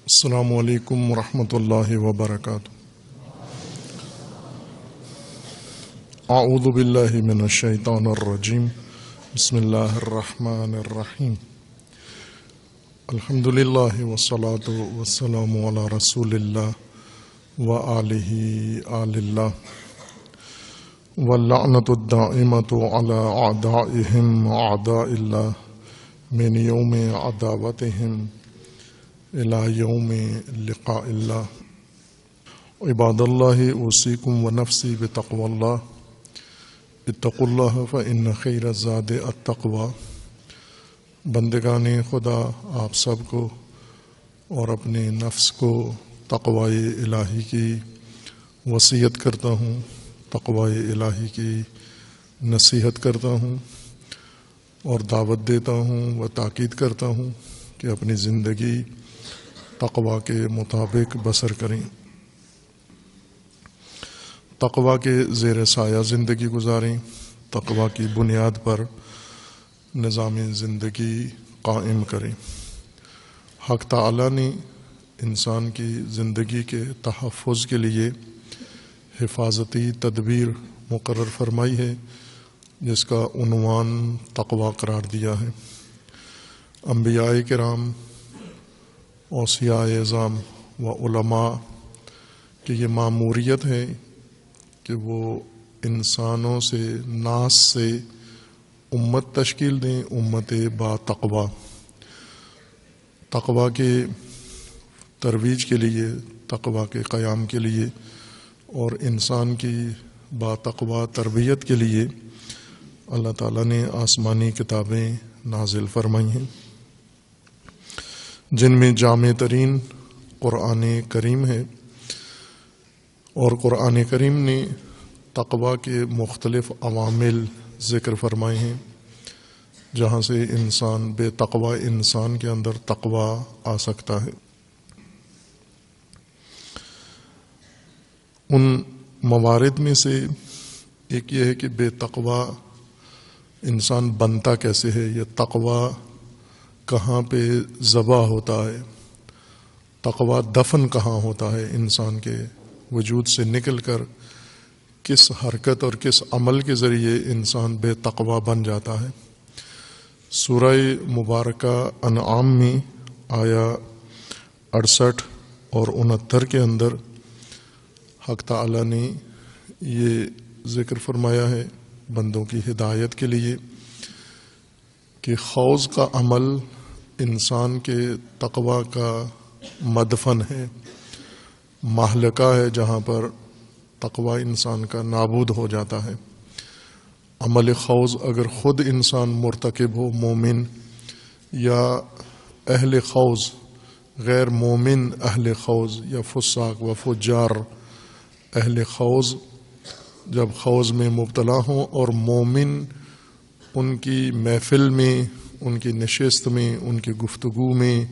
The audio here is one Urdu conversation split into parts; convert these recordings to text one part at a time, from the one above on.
السلام علیکم ورحمۃ اللہ وبرکاتہ۔ اعوذ باللہ من الشیطان الرجیم، بسم اللہ الرحمن الرحیم۔ الحمد للہ والصلاة والسلام علی رسول اللہ وآلہ آل اللہ، واللعنۃ الدائمۃ علی اعدائہم اعداء اللہ من یوم عداوتہم الى یوم لقاء اللہ۔ عباد اللہ، اوصیکم ونفسی بتقوی اللہ، اتقوا اللہ فإن خیر الزاد التقوی۔ بندگان خدا، آپ سب کو اور اپنے نفس کو تقوی الہی کی وصیت کرتا ہوں، تقوی الہی کی نصیحت کرتا ہوں اور دعوت دیتا ہوں و تاکید کرتا ہوں کہ اپنی زندگی تقوی کے مطابق بسر کریں، تقوی کے زیر سایہ زندگی گزاریں، تقوی کی بنیاد پر نظام زندگی قائم کریں۔ حق تعالیٰ نے انسان کی زندگی کے تحفظ کے لیے حفاظتی تدبیر مقرر فرمائی ہے، جس کا عنوان تقوی قرار دیا ہے۔ انبیاء کرام، اوصیاء اعظام و علماء کی یہ ماموریت ہے کہ وہ انسانوں سے، ناس سے امت تشکیل دیں، امت با تقوی۔ تقوی کے ترویج کے لیے، تقوی کے قیام کے لیے اور انسان کی با تقوی تربیت کے لیے اللہ تعالیٰ نے آسمانی کتابیں نازل فرمائی ہیں، جن میں جامع ترین قرآن کریم ہے، اور قرآن کریم نے تقوی کے مختلف عوامل ذکر فرمائے ہیں، جہاں سے انسان، بے تقوی انسان کے اندر تقوی آ سکتا ہے۔ ان موارد میں سے ایک یہ ہے کہ بے تقوی انسان بنتا کیسے ہے، یہ تقوی کہاں پہ ذبح ہوتا ہے، تقوی دفن کہاں ہوتا ہے، انسان کے وجود سے نکل کر کس حرکت اور کس عمل کے ذریعے انسان بے تقوی بن جاتا ہے۔ سورہ مبارکہ انعام میں آیا 68 اور 69 کے اندر حق تعالیٰ نے یہ ذکر فرمایا ہے بندوں کی ہدایت کے لیے کہ خوض کا عمل انسان کے تقوی کا مدفن ہے، مہلکہ ہے، جہاں پر تقوی انسان کا نابود ہو جاتا ہے۔ عمل خوض اگر خود انسان مرتکب ہو، مومن یا اہل خوض، غیر مومن اہل خوض یا فساق و فجار اہل خوض جب خوض میں مبتلا ہوں اور مومن ان کی محفل میں، ان کی نشست میں، ان کی گفتگو میں،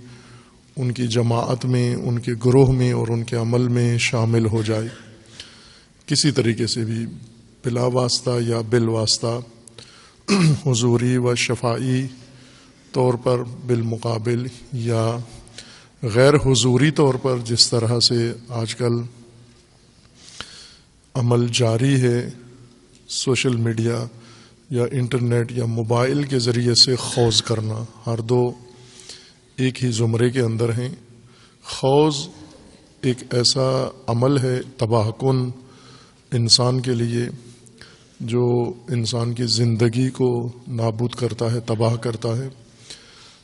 ان کی جماعت میں، ان کے گروہ میں اور ان کے عمل میں شامل ہو جائے، کسی طریقے سے بھی، بلا واسطہ یا بالواسطہ، حضوری و شفاعی طور پر بالمقابل یا غیر حضوری طور پر، جس طرح سے آج کل عمل جاری ہے سوشل میڈیا یا انٹرنیٹ یا موبائل کے ذریعے سے خوض کرنا، ہر دو ایک ہی زمرے کے اندر ہیں۔ خوض ایک ایسا عمل ہے تباہ کن انسان کے لیے، جو انسان کی زندگی کو نابود کرتا ہے، تباہ کرتا ہے،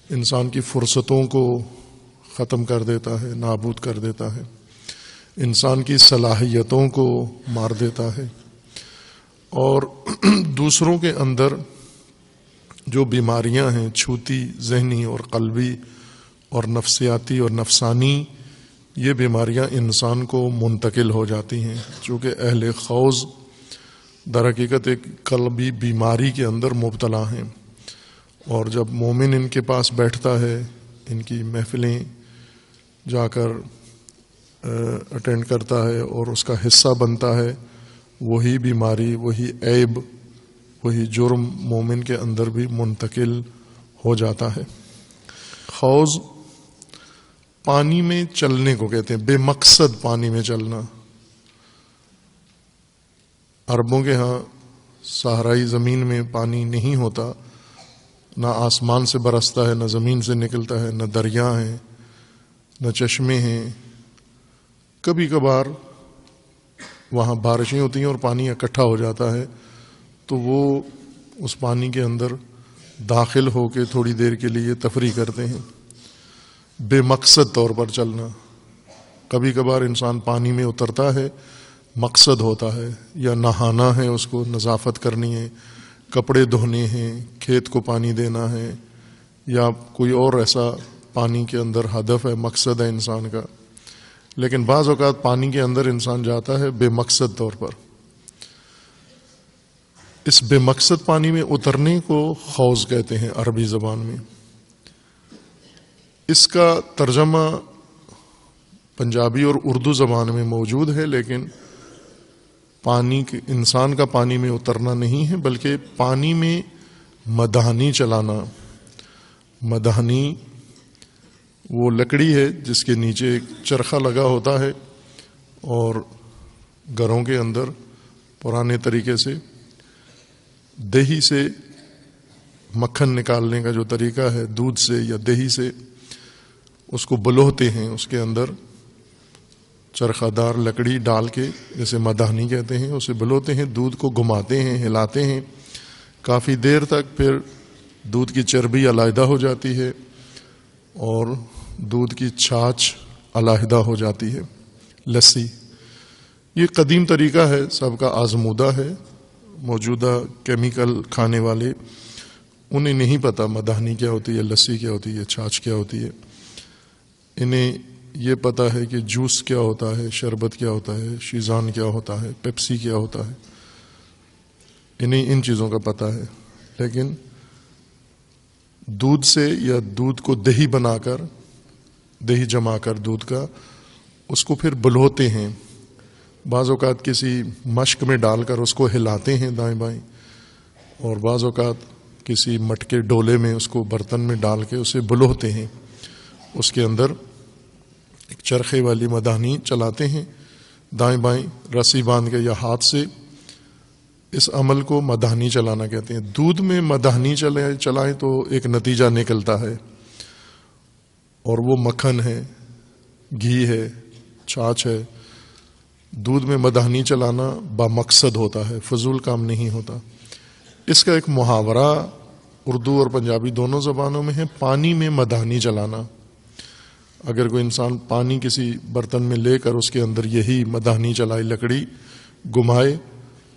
انسان کی فرصتوں کو ختم کر دیتا ہے، نابود کر دیتا ہے، انسان کی صلاحیتوں کو مار دیتا ہے، اور دوسروں کے اندر جو بیماریاں ہیں، چھوتی، ذہنی اور قلبی اور نفسیاتی اور نفسانی، یہ بیماریاں انسان کو منتقل ہو جاتی ہیں، چونکہ اہل خوض در حقیقت ایک قلبی بیماری کے اندر مبتلا ہیں، اور جب مومن ان کے پاس بیٹھتا ہے، ان کی محفلیں جا کر اٹینڈ کرتا ہے اور اس کا حصہ بنتا ہے، وہی بیماری، وہی عیب، وہی جرم مومن کے اندر بھی منتقل ہو جاتا ہے۔ خوض پانی میں چلنے کو کہتے ہیں، بے مقصد پانی میں چلنا۔ عربوں کے ہاں صحرائی زمین میں پانی نہیں ہوتا، نہ آسمان سے برستا ہے، نہ زمین سے نکلتا ہے، نہ دریا ہیں، نہ چشمے ہیں۔ کبھی کبھار وہاں بارشیں ہوتی ہیں اور پانی اکٹھا ہو جاتا ہے، تو وہ اس پانی کے اندر داخل ہو کے تھوڑی دیر کے لیے تفریح کرتے ہیں۔ بے مقصد طور پر چلنا۔ کبھی کبھار انسان پانی میں اترتا ہے، مقصد ہوتا ہے، یا نہانا ہے، اس کو نظافت کرنی ہے، کپڑے دھونے ہیں، کھیت کو پانی دینا ہے، یا کوئی اور ایسا پانی کے اندر ہدف ہے، مقصد ہے انسان کا۔ لیکن بعض اوقات پانی کے اندر انسان جاتا ہے بے مقصد طور پر۔ اس بے مقصد پانی میں اترنے کو خوض کہتے ہیں عربی زبان میں۔ اس کا ترجمہ پنجابی اور اردو زبان میں موجود ہے، لیکن انسان کا پانی میں اترنا نہیں ہے، بلکہ پانی میں مدہانی چلانا۔ مدہانی وہ لکڑی ہے جس کے نیچے ایک چرخہ لگا ہوتا ہے، اور گھروں کے اندر پرانے طریقے سے دہی سے مکھن نکالنے کا جو طریقہ ہے، دودھ سے یا دہی سے اس کو بلوہتے ہیں، اس کے اندر چرخہ دار لکڑی ڈال کے، جسے مدہانی کہتے ہیں، اسے بلوتے ہیں، دودھ کو گھماتے ہیں، ہلاتے ہیں کافی دیر تک، پھر دودھ کی چربی علیحدہ ہو جاتی ہے اور دودھ کی چھاچھ علیحدہ ہو جاتی ہے، لسی۔ یہ قدیم طریقہ ہے، سب کا آزمودہ ہے۔ موجودہ کیمیکل کھانے والے انہیں نہیں پتہ مدہانی کیا ہوتی ہے، لسی کیا ہوتی ہے، چھاچھ کیا ہوتی ہے۔ انہیں یہ پتہ ہے کہ جوس کیا ہوتا ہے، شربت کیا ہوتا ہے، شیزان کیا ہوتا ہے، پیپسی کیا ہوتا ہے، انہیں ان چیزوں کا پتہ ہے۔ لیکن دودھ سے یا دودھ کو دہی بنا کر، دہی جما کر دودھ کا، اس کو پھر بلوتے ہیں، بعض اوقات کسی مشک میں ڈال کر اس کو ہلاتے ہیں دائیں بائیں، اور بعض اوقات کسی مٹکے ڈولے میں اس کو برتن میں ڈال کے اسے بلوتے ہیں، اس کے اندر ایک چرخے والی مدہانی چلاتے ہیں دائیں بائیں رسی باندھ کے یا ہاتھ سے۔ اس عمل کو مدہانی چلانا کہتے ہیں۔ دودھ میں مدہانی چلائیں تو ایک نتیجہ نکلتا ہے، اور وہ مکھن ہے، گھی ہے، چھاچھ ہے۔ دودھ میں مدہانی چلانا بامقصد ہوتا ہے، فضول کام نہیں ہوتا۔ اس کا ایک محاورہ اردو اور پنجابی دونوں زبانوں میں ہے، پانی میں مدہانی چلانا۔ اگر کوئی انسان پانی کسی برتن میں لے کر اس کے اندر یہی مدہانی چلائے، لکڑی گھمائے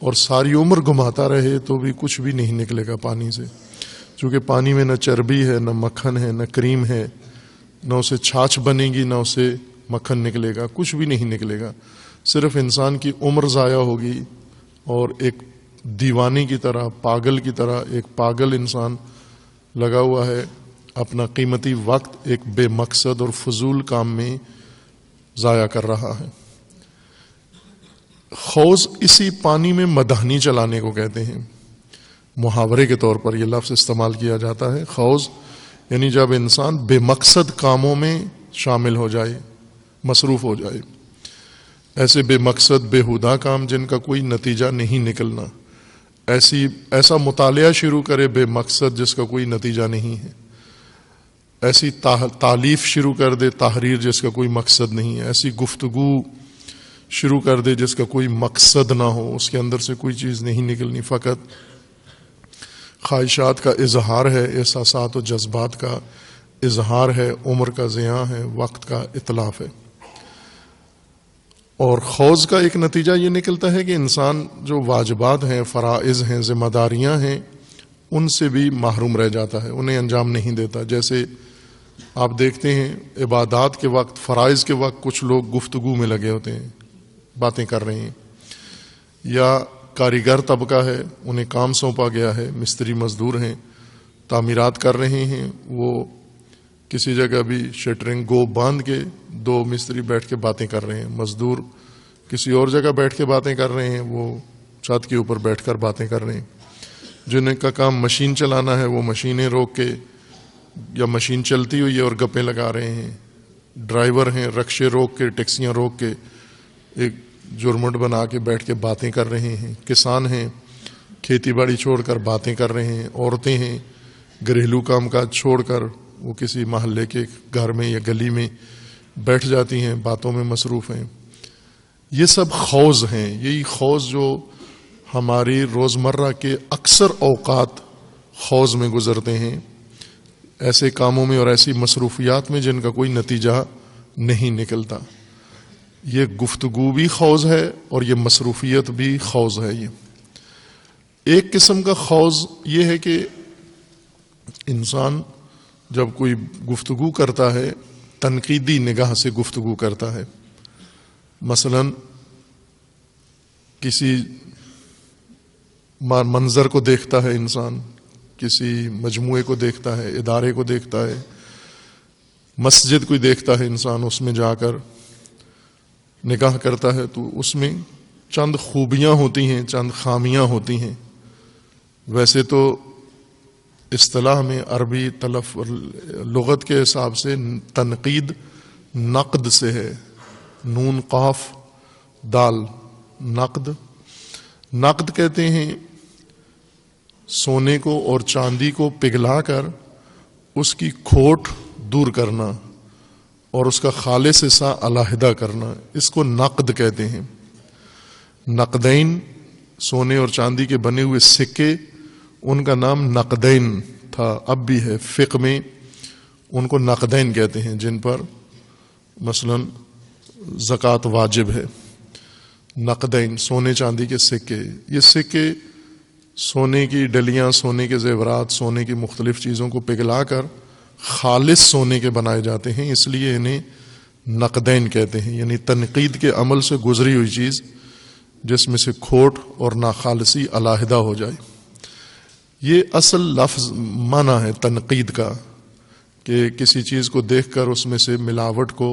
اور ساری عمر گھماتا رہے، تو بھی کچھ بھی نہیں نکلے گا پانی سے، چونکہ پانی میں نہ چربی ہے، نہ مکھن ہے، نہ کریم ہے، نہ اسے چھاچھ بنے گی، نہ اسے مکھن نکلے گا، کچھ بھی نہیں نکلے گا۔ صرف انسان کی عمر ضائع ہوگی، اور ایک دیوانے کی طرح، پاگل کی طرح، ایک پاگل انسان لگا ہوا ہے، اپنا قیمتی وقت ایک بے مقصد اور فضول کام میں ضائع کر رہا ہے۔ خوض اسی پانی میں مدہانی چلانے کو کہتے ہیں۔ محاورے کے طور پر یہ لفظ استعمال کیا جاتا ہے، خوض، یعنی جب انسان بے مقصد کاموں میں شامل ہو جائے، مصروف ہو جائے، ایسے بے مقصد بےہودہ کام جن کا کوئی نتیجہ نہیں نکلنا، ایسا مطالعہ شروع کرے بے مقصد جس کا کوئی نتیجہ نہیں ہے، ایسی تالیف شروع کر دے، تحریر جس کا کوئی مقصد نہیں ہے، ایسی گفتگو شروع کر دے جس کا کوئی مقصد نہ ہو، اس کے اندر سے کوئی چیز نہیں نکلنی، فقط خواہشات کا اظہار ہے، احساسات و جذبات کا اظہار ہے، عمر کا ضیاع ہے، وقت کا اتلاف ہے۔ اور خوض کا ایک نتیجہ یہ نکلتا ہے کہ انسان جو واجبات ہیں، فرائض ہیں، ذمہ داریاں ہیں، ان سے بھی محروم رہ جاتا ہے، انہیں انجام نہیں دیتا۔ جیسے آپ دیکھتے ہیں عبادات کے وقت، فرائض کے وقت کچھ لوگ گفتگو میں لگے ہوتے ہیں، باتیں کر رہے ہیں، یا کاریگر طبقہ ہے، انہیں کام سونپا گیا ہے، مستری مزدور ہیں، تعمیرات کر رہے ہیں، وہ کسی جگہ بھی شٹرنگ گو باندھ کے دو مستری بیٹھ کے باتیں کر رہے ہیں، مزدور کسی اور جگہ بیٹھ کے باتیں کر رہے ہیں، وہ چھت کے اوپر بیٹھ کر باتیں کر رہے ہیں۔ جن کا کام مشین چلانا ہے وہ مشینیں روک کے، یا مشین چلتی ہوئی ہے اور گپیں لگا رہے ہیں، ڈرائیور ہیں رکشے روک کے ٹیکسیاں روک کے ایک جرمٹ بنا کے بیٹھ کے باتیں کر رہے ہیں، کسان ہیں کھیتی باڑی چھوڑ کر باتیں کر رہے ہیں، عورتیں ہیں گھریلو کام کاج چھوڑ کر وہ کسی محلے کے گھر میں یا گلی میں بیٹھ جاتی ہیں، باتوں میں مصروف ہیں۔ یہ سب خوض ہیں، یہی خوض جو ہماری روزمرہ کے اکثر اوقات خوض میں گزرتے ہیں، ایسے کاموں میں اور ایسی مصروفیات میں جن کا کوئی نتیجہ نہیں نکلتا۔ یہ گفتگو بھی خوض ہے اور یہ مصروفیت بھی خوض ہے۔ یہ ایک قسم کا خوض یہ ہے کہ انسان جب کوئی گفتگو کرتا ہے تنقیدی نگاہ سے گفتگو کرتا ہے، مثلا کسی منظر کو دیکھتا ہے انسان، کسی مجموعے کو دیکھتا ہے، ادارے کو دیکھتا ہے، مسجد کو دیکھتا ہے انسان، اس میں جا کر نگاہ کرتا ہے تو اس میں چند خوبیاں ہوتی ہیں، چند خامیاں ہوتی ہیں۔ ویسے تو اصطلاح میں عربی لغت کے حساب سے تنقید نقد سے ہے، نون قاف دال، نقد کہتے ہیں سونے کو اور چاندی کو پگھلا کر اس کی کھوٹ دور کرنا اور اس کا خالص حصہ علیحدہ کرنا، اس کو نقد کہتے ہیں۔ نقدین سونے اور چاندی کے بنے ہوئے سکے، ان کا نام نقدین تھا، اب بھی ہے، فقہ میں ان کو نقدین کہتے ہیں، جن پر مثلا زکوٰۃ واجب ہے۔ نقدین سونے چاندی کے سکے، یہ سکے سونے کی ڈلیاں، سونے کے زیورات، سونے کی مختلف چیزوں کو پگھلا کر خالص سونے کے بنائے جاتے ہیں، اس لیے انہیں نقدین کہتے ہیں، یعنی تنقید کے عمل سے گزری ہوئی چیز جس میں سے کھوٹ اور ناخالصی علیحدہ ہو جائے۔ یہ اصل لفظ معنی ہے تنقید کا، کہ کسی چیز کو دیکھ کر اس میں سے ملاوٹ کو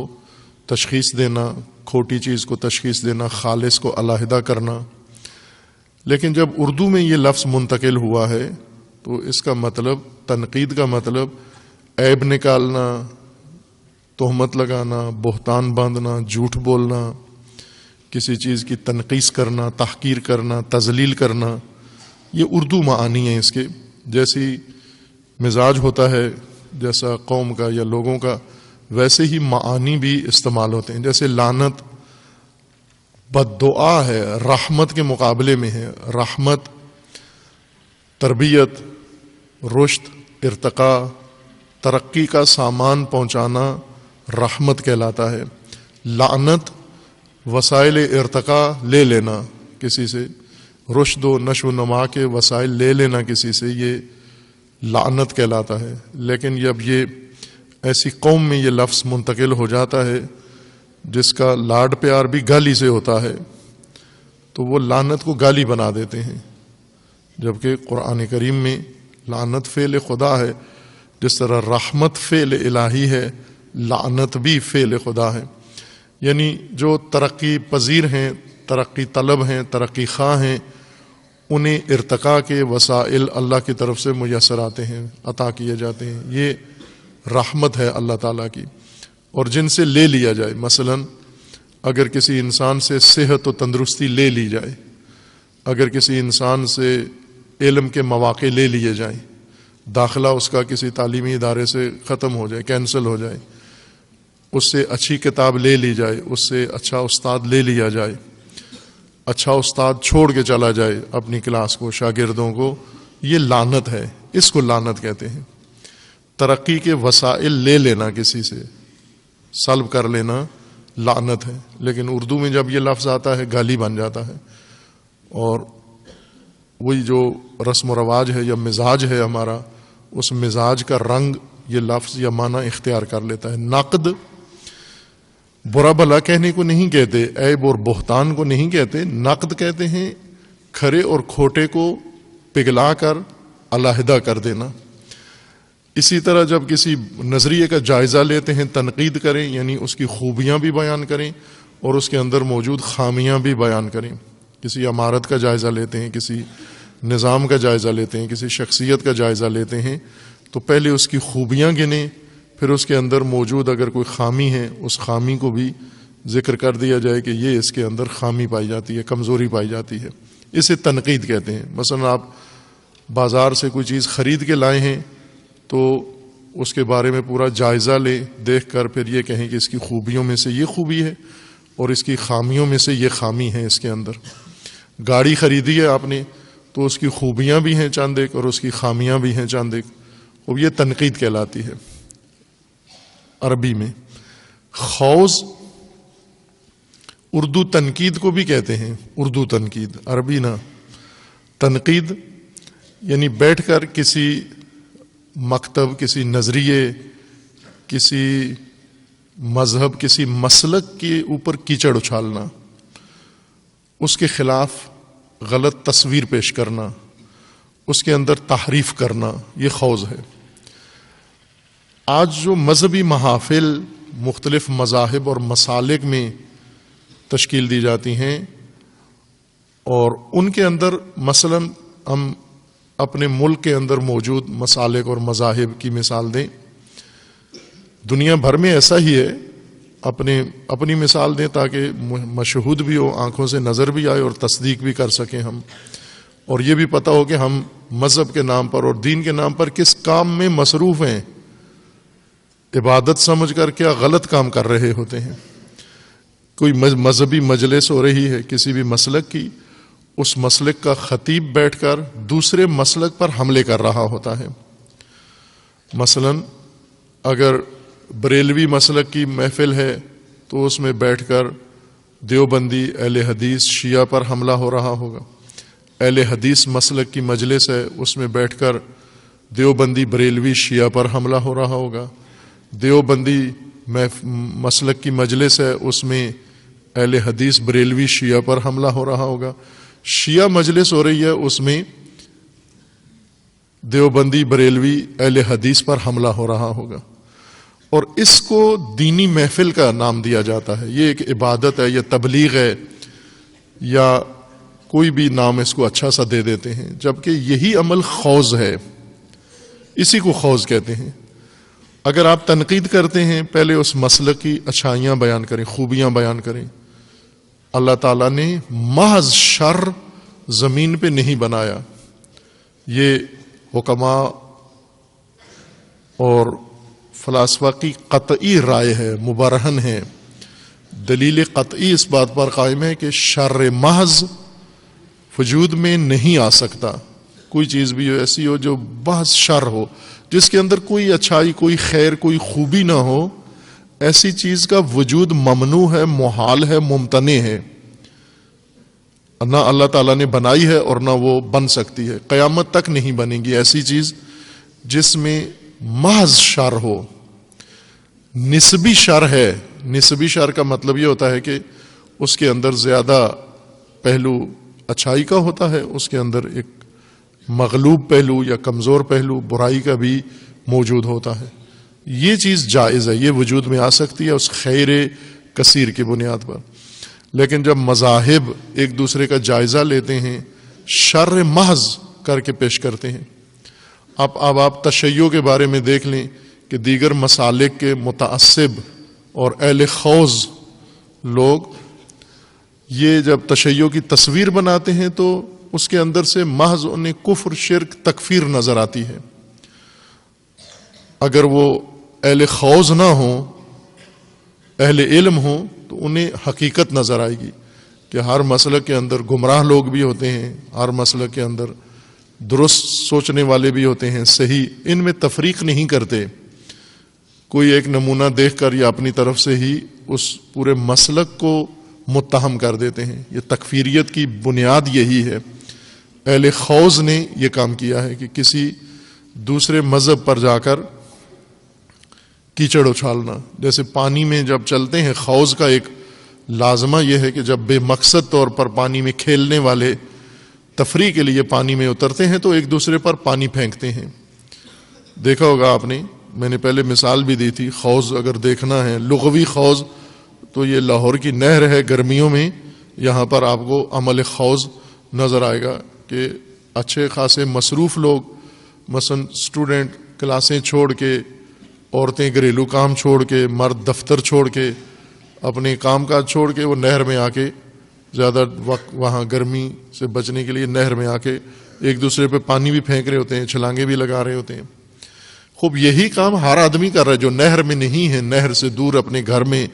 تشخیص دینا، کھوٹی چیز کو تشخیص دینا، خالص کو علیحدہ کرنا۔ لیکن جب اردو میں یہ لفظ منتقل ہوا ہے تو اس کا مطلب، تنقید کا مطلب عیب نکالنا، تہمت لگانا، بہتان باندھنا، جھوٹ بولنا، کسی چیز کی تنقیص کرنا، تحقیر کرنا، تذلیل کرنا، یہ اردو معانی ہیں اس کے۔ جیسی مزاج ہوتا ہے جیسا قوم کا یا لوگوں کا، ویسے ہی معانی بھی استعمال ہوتے ہیں۔ جیسے لعنت بد دعا ہے، رحمت کے مقابلے میں ہے۔ رحمت تربیت، رشد، ارتقاء، ترقی کا سامان پہنچانا رحمت کہلاتا ہے۔ لعنت وسائل ارتقاء لے لینا کسی سے، رشد و نشو و نما کے وسائل لے لینا کسی سے، یہ لعنت کہلاتا ہے۔ لیکن جب یہ ایسی قوم میں یہ لفظ منتقل ہو جاتا ہے جس کا لاڈ پیار بھی گالی سے ہوتا ہے، تو وہ لعنت کو گالی بنا دیتے ہیں، جبکہ قرآن کریم میں لعنت فعل خدا ہے، جس طرح رحمت فعل الہی ہے، لعنت بھی فعل خدا ہے۔ یعنی جو ترقی پذیر ہیں، ترقی طلب ہیں، ترقی خواہ ہیں، انہیں ارتقاء کے وسائل اللہ کی طرف سے میسر آتے ہیں، عطا کیے جاتے ہیں۔ یہ رحمت ہے اللہ تعالیٰ کی۔ اور جن سے لے لیا جائے، مثلا اگر کسی انسان سے صحت و تندرستی لے لی جائے، اگر کسی انسان سے علم کے مواقع لے لیے جائیں، داخلہ اس کا کسی تعلیمی ادارے سے ختم ہو جائے، کینسل ہو جائے، اس سے اچھی کتاب لے لی جائے، اس سے اچھا استاد لے لیا جائے، اچھا استاد چھوڑ کے چلا جائے اپنی کلاس کو، شاگردوں کو، یہ لعنت ہے، اس کو لعنت کہتے ہیں۔ ترقی کے وسائل لے لینا، کسی سے سلب کر لینا، لعنت ہے۔ لیکن اردو میں جب یہ لفظ آتا ہے گالی بن جاتا ہے، اور وہی جو رسم و رواج ہے یا مزاج ہے ہمارا، اس مزاج کا رنگ یہ لفظ یا معنی اختیار کر لیتا ہے۔ نقد برا بھلا کہنے کو نہیں کہتے، عیب اور بہتان کو نہیں کہتے، نقد کہتے ہیں کھرے اور کھوٹے کو پگھلا کر علیحدہ کر دینا۔ اسی طرح جب کسی نظریے کا جائزہ لیتے ہیں، تنقید کریں، یعنی اس کی خوبیاں بھی بیان کریں اور اس کے اندر موجود خامیاں بھی بیان کریں۔ کسی عمارت کا جائزہ لیتے ہیں، کسی نظام کا جائزہ لیتے ہیں، کسی شخصیت کا جائزہ لیتے ہیں، تو پہلے اس کی خوبیاں گنیں، پھر اس کے اندر موجود اگر کوئی خامی ہے اس خامی کو بھی ذکر کر دیا جائے کہ یہ اس کے اندر خامی پائی جاتی ہے، کمزوری پائی جاتی ہے. اسے تنقید کہتے ہیں. مثلا آپ بازار سے کوئی چیز خرید کے لائے ہیں تو اس کے بارے میں پورا جائزہ لیں، دیکھ کر پھر یہ کہیں کہ اس کی خوبیوں میں سے یہ خوبی ہے اور اس کی خامیوں میں سے یہ خامی ہے اس کے اندر. گاڑی خریدی ہے آپ نے تو اس کی خوبیاں بھی ہیں چند ایک اور اس کی خامیاں بھی ہیں چند ایک، اور یہ تنقید کہلاتی ہے عربی میں. خوض اردو تنقید کو بھی کہتے ہیں، اردو تنقید، عربی نہ. تنقید یعنی بیٹھ کر کسی مکتب، کسی نظریے، کسی مذہب، کسی مسلک کے اوپر کیچڑ اچھالنا، اس کے خلاف غلط تصویر پیش کرنا، اس کے اندر تحریف کرنا، یہ خوض ہے. آج جو مذہبی محافل مختلف مذاہب اور مسالک میں تشکیل دی جاتی ہیں اور ان کے اندر مثلا ہم اپنے ملک کے اندر موجود مسالک اور مذاہب کی مثال دیں، دنیا بھر میں ایسا ہی ہے، اپنی مثال دیں تاکہ مشہود بھی ہو، آنکھوں سے نظر بھی آئے اور تصدیق بھی کر سکیں ہم، اور یہ بھی پتہ ہو کہ ہم مذہب کے نام پر اور دین کے نام پر کس کام میں مصروف ہیں، عبادت سمجھ کر کیا غلط کام کر رہے ہوتے ہیں. کوئی مذہبی مجلس ہو رہی ہے کسی بھی مسلک کی، اس مسلک کا خطیب بیٹھ کر دوسرے مسلک پر حملے کر رہا ہوتا ہے. مثلا اگر بریلوی مسلک کی محفل ہے تو اس میں بیٹھ کر دیوبندی اہل حدیث شیعہ پر حملہ ہو رہا ہوگا. اہل حدیث مسلک کی مجلس ہے، اس میں بیٹھ کر دیوبندی بریلوی شیعہ پر حملہ ہو رہا ہوگا. دیوبندی مسلک کی مجلس ہے، اس میں اہل حدیث بریلوی شیعہ پر حملہ ہو رہا ہوگا. شیعہ مجلس ہو رہی ہے، اس میں دیوبندی بریلوی اہل حدیث پر حملہ ہو رہا ہوگا، اور اس کو دینی محفل کا نام دیا جاتا ہے. یہ ایک عبادت ہے یا تبلیغ ہے یا کوئی بھی نام اس کو اچھا سا دے دیتے ہیں، جبکہ یہی عمل خوض ہے، اسی کو خوض کہتے ہیں. اگر آپ تنقید کرتے ہیں پہلے اس مسلک کی اچھائیاں بیان کریں، خوبیاں بیان کریں. اللہ تعالیٰ نے محض شر زمین پہ نہیں بنایا، یہ حکماء اور فلاسفہ کی قطعی رائے ہے، مبرہن ہے، دلیل قطعی اس بات پر قائم ہے کہ شر محض وجود میں نہیں آ سکتا. کوئی چیز بھی ایسی ہو جو محض شر ہو، جس کے اندر کوئی اچھائی، کوئی خیر، کوئی خوبی نہ ہو، ایسی چیز کا وجود ممنوع ہے، محال ہے، ممتنع ہے. نہ اللہ تعالیٰ نے بنائی ہے اور نہ وہ بن سکتی ہے، قیامت تک نہیں بنے گی ایسی چیز جس میں محض شر ہو. نسبی شر ہے. نسبی شر کا مطلب یہ ہوتا ہے کہ اس کے اندر زیادہ پہلو اچھائی کا ہوتا ہے، اس کے اندر ایک مغلوب پہلو یا کمزور پہلو برائی کا بھی موجود ہوتا ہے. یہ چیز جائز ہے، یہ وجود میں آ سکتی ہے اس خیر کثیر کی بنیاد پر. لیکن جب مذاہب ایک دوسرے کا جائزہ لیتے ہیں، شر محض کر کے پیش کرتے ہیں. اب آپ تشیع کے بارے میں دیکھ لیں کہ دیگر مسالک کے متعصب اور اہل خوض لوگ یہ جب تشیع کی تصویر بناتے ہیں تو اس کے اندر سے محض انہیں کفر، شرک، تکفیر نظر آتی ہے. اگر وہ اہل خوض نہ ہوں، اہل علم ہوں، تو انہیں حقیقت نظر آئے گی کہ ہر مسلک کے اندر گمراہ لوگ بھی ہوتے ہیں، ہر مسلک کے اندر درست سوچنے والے بھی ہوتے ہیں، صحیح، ان میں تفریق نہیں کرتے. کوئی ایک نمونہ دیکھ کر یا اپنی طرف سے ہی اس پورے مسلک کو متہم کر دیتے ہیں. یہ تکفیریت کی بنیاد یہی ہے. اہل خوض نے یہ کام کیا ہے کہ کسی دوسرے مذہب پر جا کر کیچڑ اچھالنا. جیسے پانی میں جب چلتے ہیں، خوض کا ایک لازمہ یہ ہے کہ جب بے مقصد طور پر پانی میں کھیلنے والے تفریح کے لیے پانی میں اترتے ہیں تو ایک دوسرے پر پانی پھینکتے ہیں. دیکھا ہوگا آپ نے، میں نے پہلے مثال بھی دی تھی. خوض اگر دیکھنا ہے، لغوی خوض، تو یہ لاہور کی نہر ہے گرمیوں میں، یہاں پر آپ کو عمل خوض نظر آئے گا کہ اچھے خاصے مصروف لوگ، مثلا اسٹوڈنٹ کلاسیں چھوڑ کے عورتیں گھریلو کام چھوڑ کے، مرد دفتر چھوڑ کے، اپنے کام کاج چھوڑ کے وہ نہر میں آ کے زیادہ وقت وہاں گرمی سے بچنے کے لیے نہر میں آ کے ایک دوسرے پہ پانی بھی پھینک رہے ہوتے ہیں، چھلانگے بھی لگا رہے ہوتے ہیں. خوب یہی کام ہر آدمی کر رہا ہے جو نہر میں نہیں ہے، نہر سے دور اپنے گھر میں،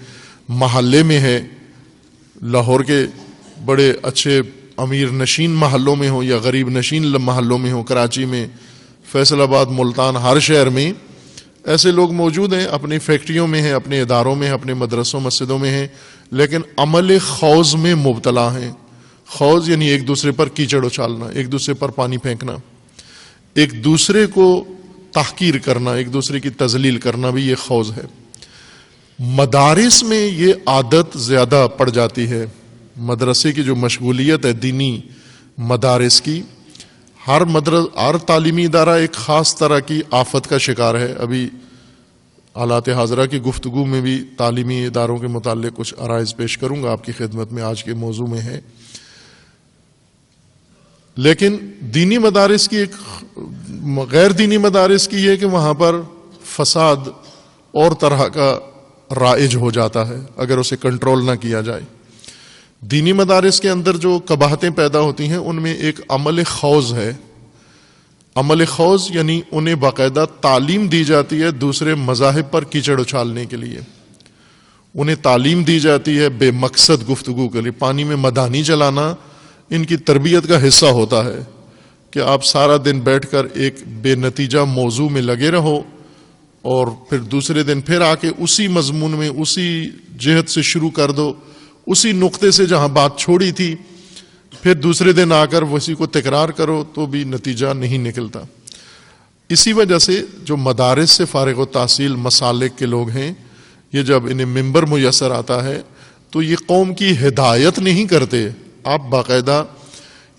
محلے میں ہے. لاہور کے بڑے اچھے امیر نشین محلوں میں ہوں یا غریب نشین محلوں میں ہوں، کراچی میں، فیصل آباد، ملتان، ہر شہر میں ایسے لوگ موجود ہیں. اپنی فیکٹریوں میں ہیں، اپنے اداروں میں ہیں، اپنے مدرسوں مسجدوں میں ہیں، لیکن عمل خوض میں مبتلا ہیں. خوض یعنی ایک دوسرے پر کیچڑ اچھالنا، ایک دوسرے پر پانی پھینکنا، ایک دوسرے کو تحقیر کرنا، ایک دوسرے کی تذلیل کرنا بھی یہ خوض ہے. مدارس میں یہ عادت زیادہ پڑ جاتی ہے. مدرسے کی جو مشغولیت ہے دینی مدارس کی، ہر تعلیمی ادارہ ایک خاص طرح کی آفت کا شکار ہے. ابھی حالات حاضرہ کی گفتگو میں بھی تعلیمی اداروں کے متعلق کچھ عرائض پیش کروں گا آپ کی خدمت میں، آج کے موضوع میں ہے. لیکن دینی مدارس کی ایک غیر دینی مدارس کی یہ کہ وہاں پر فساد اور طرح کا رائج ہو جاتا ہے اگر اسے کنٹرول نہ کیا جائے. دینی مدارس کے اندر جو قباحتیں پیدا ہوتی ہیں ان میں ایک عمل خوض ہے. عمل خوض یعنی انہیں باقاعدہ تعلیم دی جاتی ہے دوسرے مذاہب پر کیچڑ اچھالنے کے لیے. انہیں تعلیم دی جاتی ہے بے مقصد گفتگو کے لیے. پانی میں مدانی چلانا ان کی تربیت کا حصہ ہوتا ہے کہ آپ سارا دن بیٹھ کر ایک بے نتیجہ موضوع میں لگے رہو اور پھر دوسرے دن پھر آ کے اسی مضمون میں اسی جہت سے شروع کر دو، اسی نقطے سے جہاں بات چھوڑی تھی، پھر دوسرے دن آ کر اسی کو تکرار کرو تو بھی نتیجہ نہیں نکلتا. اسی وجہ سے جو مدارس سے فارغ التحصیل مسالک کے لوگ ہیں، یہ جب انہیں ممبر میسر آتا ہے تو یہ قوم کی ہدایت نہیں کرتے. آپ باقاعدہ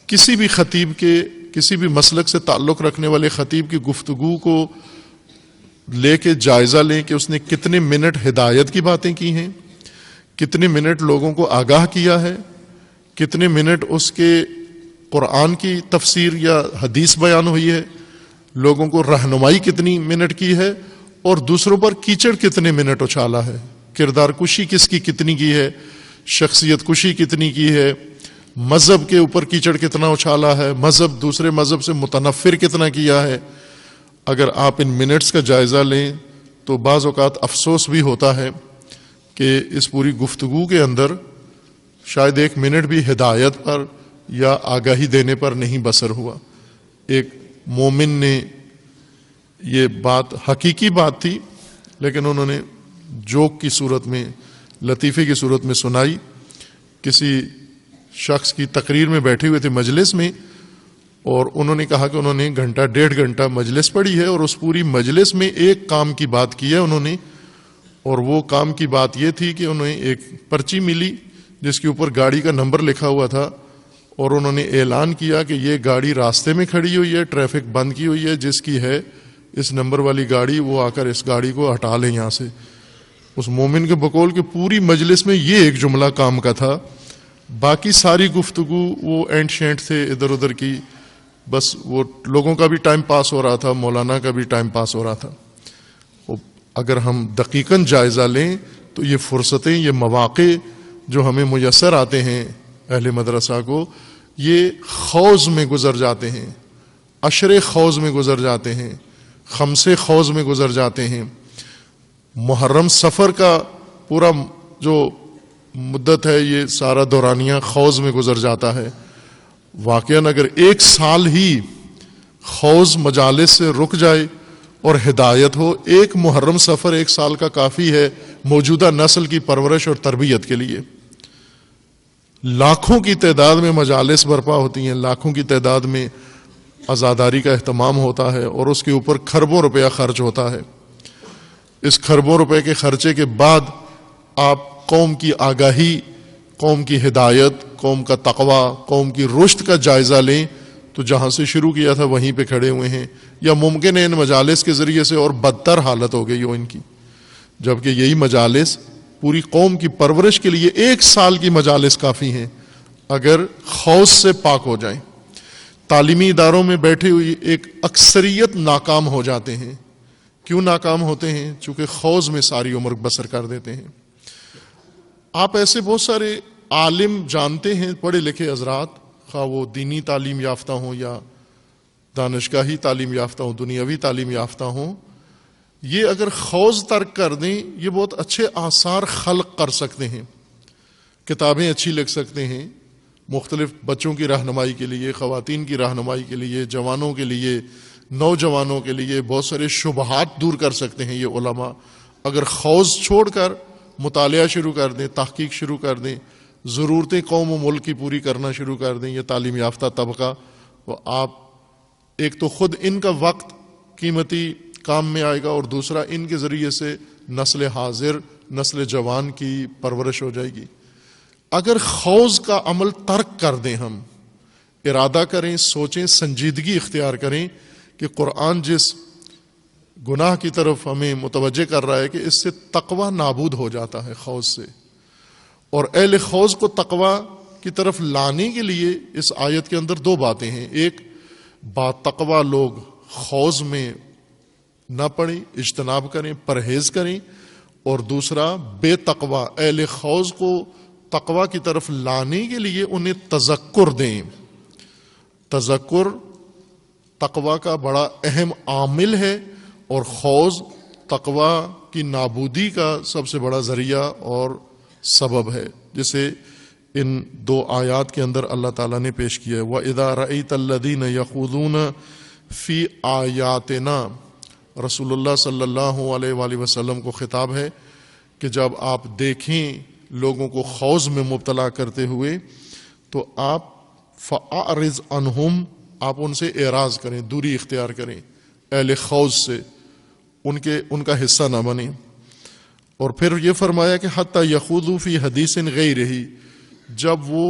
کسی بھی خطیب کے، کسی بھی مسلک سے تعلق رکھنے والے خطیب کی گفتگو کو لے کے جائزہ لیں کہ اس نے کتنے منٹ ہدایت کی باتیں کی ہیں، کتنے منٹ لوگوں کو آگاہ کیا ہے، کتنے منٹ اس کے قرآن کی تفسیر یا حدیث بیان ہوئی ہے، لوگوں کو رہنمائی کتنی منٹ کی ہے، اور دوسروں پر کیچڑ کتنے منٹ اچھالا ہے، کردار کشی کس کی کتنی کی ہے، شخصیت کشی کتنی کی ہے، مذہب کے اوپر کیچڑ کتنا اچھالا ہے، مذہب دوسرے مذہب سے متنفر کتنا کیا ہے. اگر آپ ان منٹس کا جائزہ لیں تو بعض اوقات افسوس بھی ہوتا ہے کہ اس پوری گفتگو کے اندر شاید ایک منٹ بھی ہدایت پر یا آگاہی دینے پر نہیں بسر ہوا. ایک مومن نے یہ بات حقیقی بات تھی لیکن انہوں نے جوک کی صورت میں، لطیفے کی صورت میں سنائی. کسی شخص کی تقریر میں بیٹھے ہوئے تھے مجلس میں، اور انہوں نے کہا کہ انہوں نے گھنٹہ ڈیڑھ گھنٹہ مجلس پڑھی ہے اور اس پوری مجلس میں ایک کام کی بات کی ہے انہوں نے، اور وہ کام کی بات یہ تھی کہ انہیں ایک پرچی ملی جس کے اوپر گاڑی کا نمبر لکھا ہوا تھا، اور انہوں نے اعلان کیا کہ یہ گاڑی راستے میں کھڑی ہوئی ہے، ٹریفک بند کی ہوئی ہے، جس کی ہے اس نمبر والی گاڑی وہ آ کر اس گاڑی کو ہٹا لیں یہاں سے. اس مومن کے بقول کہ پوری مجلس میں یہ ایک جملہ کام کا تھا، باقی ساری گفتگو وہ اینٹ شینٹ تھے ادھر ادھر کی، بس وہ لوگوں کا بھی ٹائم پاس ہو رہا تھا، مولانا کا بھی ٹائم پاس ہو رہا تھا. اگر ہم دقیقاً جائزہ لیں تو یہ فرصتیں، یہ مواقع جو ہمیں میسر آتے ہیں اہل مدرسہ کو، یہ خوض میں گزر جاتے ہیں، عشر خوض میں گزر جاتے ہیں، خمس خوض میں گزر جاتے ہیں. محرم سفر کا پورا جو مدت ہے یہ سارا دورانیہ خوض میں گزر جاتا ہے. واقعاً اگر ایک سال ہی خوض مجالس سے رک جائے اور ہدایت ہو، ایک محرم سفر ایک سال کا کافی ہے موجودہ نسل کی پرورش اور تربیت کے لیے. لاکھوں کی تعداد میں مجالس برپا ہوتی ہیں، لاکھوں کی تعداد میں عزاداری کا اہتمام ہوتا ہے اور اس کے اوپر کھربوں روپیہ خرچ ہوتا ہے. اس کھربوں روپے کے خرچے کے بعد آپ قوم کی آگاہی، قوم کی ہدایت، قوم کا تقوی، قوم کی رشد کا جائزہ لیں تو جہاں سے شروع کیا تھا وہیں پہ کھڑے ہوئے ہیں، یا ممکن ہے ان مجالس کے ذریعے سے اور بدتر حالت ہو گئی ہو ان کی، جبکہ یہی مجالس پوری قوم کی پرورش کے لیے ایک سال کی مجالس کافی ہیں اگر خوض سے پاک ہو جائیں. تعلیمی اداروں میں بیٹھے ہوئی ایک اکثریت ناکام ہو جاتے ہیں کیوں ناکام ہوتے ہیں؟ چونکہ خوض میں ساری عمر بسر کر دیتے ہیں۔ آپ ایسے بہت سارے عالم جانتے ہیں، پڑھے لکھے حضرات، خواہ وہ دینی تعلیم یافتہ ہوں یا دانشگاہی تعلیم یافتہ ہوں، دنیاوی تعلیم یافتہ ہوں، یہ اگر خوض ترک کر دیں یہ بہت اچھے آثار خلق کر سکتے ہیں، کتابیں اچھی لکھ سکتے ہیں، مختلف بچوں کی رہنمائی کے لیے، خواتین کی رہنمائی کے لیے، جوانوں کے لیے، نوجوانوں کے لیے بہت سارے شبہات دور کر سکتے ہیں یہ علماء۔ اگر خوض چھوڑ کر مطالعہ شروع کر دیں، تحقیق شروع کر دیں، ضرورتیں قوم و ملک کی پوری کرنا شروع کر دیں یہ تعلیم یافتہ طبقہ، تو آپ ایک تو خود ان کا وقت قیمتی کام میں آئے گا، اور دوسرا ان کے ذریعے سے نسل حاضر، نسل جوان کی پرورش ہو جائے گی۔ اگر خوض کا عمل ترک کر دیں، ہم ارادہ کریں، سوچیں، سنجیدگی اختیار کریں کہ قرآن جس گناہ کی طرف ہمیں متوجہ کر رہا ہے کہ اس سے تقوی نابود ہو جاتا ہے خوض سے، اور اہل خوض کو تقوی کی طرف لانے کے لیے اس آیت کے اندر دو باتیں ہیں، ایک با تقوی لوگ خوض میں نہ پڑیں، اجتناب کریں، پرہیز کریں، اور دوسرا بے تقوی اہل خوض کو تقوی کی طرف لانے کے لیے انہیں تذکر دیں۔ تذکر تقوی کا بڑا اہم عامل ہے، اور خوض تقوی کی نابودی کا سب سے بڑا ذریعہ اور سبب ہے، جسے ان دو آیات کے اندر اللہ تعالیٰ نے پیش کیا ہے۔ وَإِذَا رَأَيْتَ الَّذِينَ يَخُوضُونَ فِي آیَاتِنَا، رسول اللہ صلی اللہ علیہ وآلہ وسلم کو خطاب ہے کہ جب آپ دیکھیں لوگوں کو خوض میں مبتلا کرتے ہوئے تو آپ فَأَعْرِضْ عَنْهُمْ، آپ ان سے اعراض کریں، دوری اختیار کریں، اہل خوض سے ان کا حصہ نہ بنیں۔ اور پھر یہ فرمایا کہ حتی یخوضوا فی حدیث غیرہ، جب وہ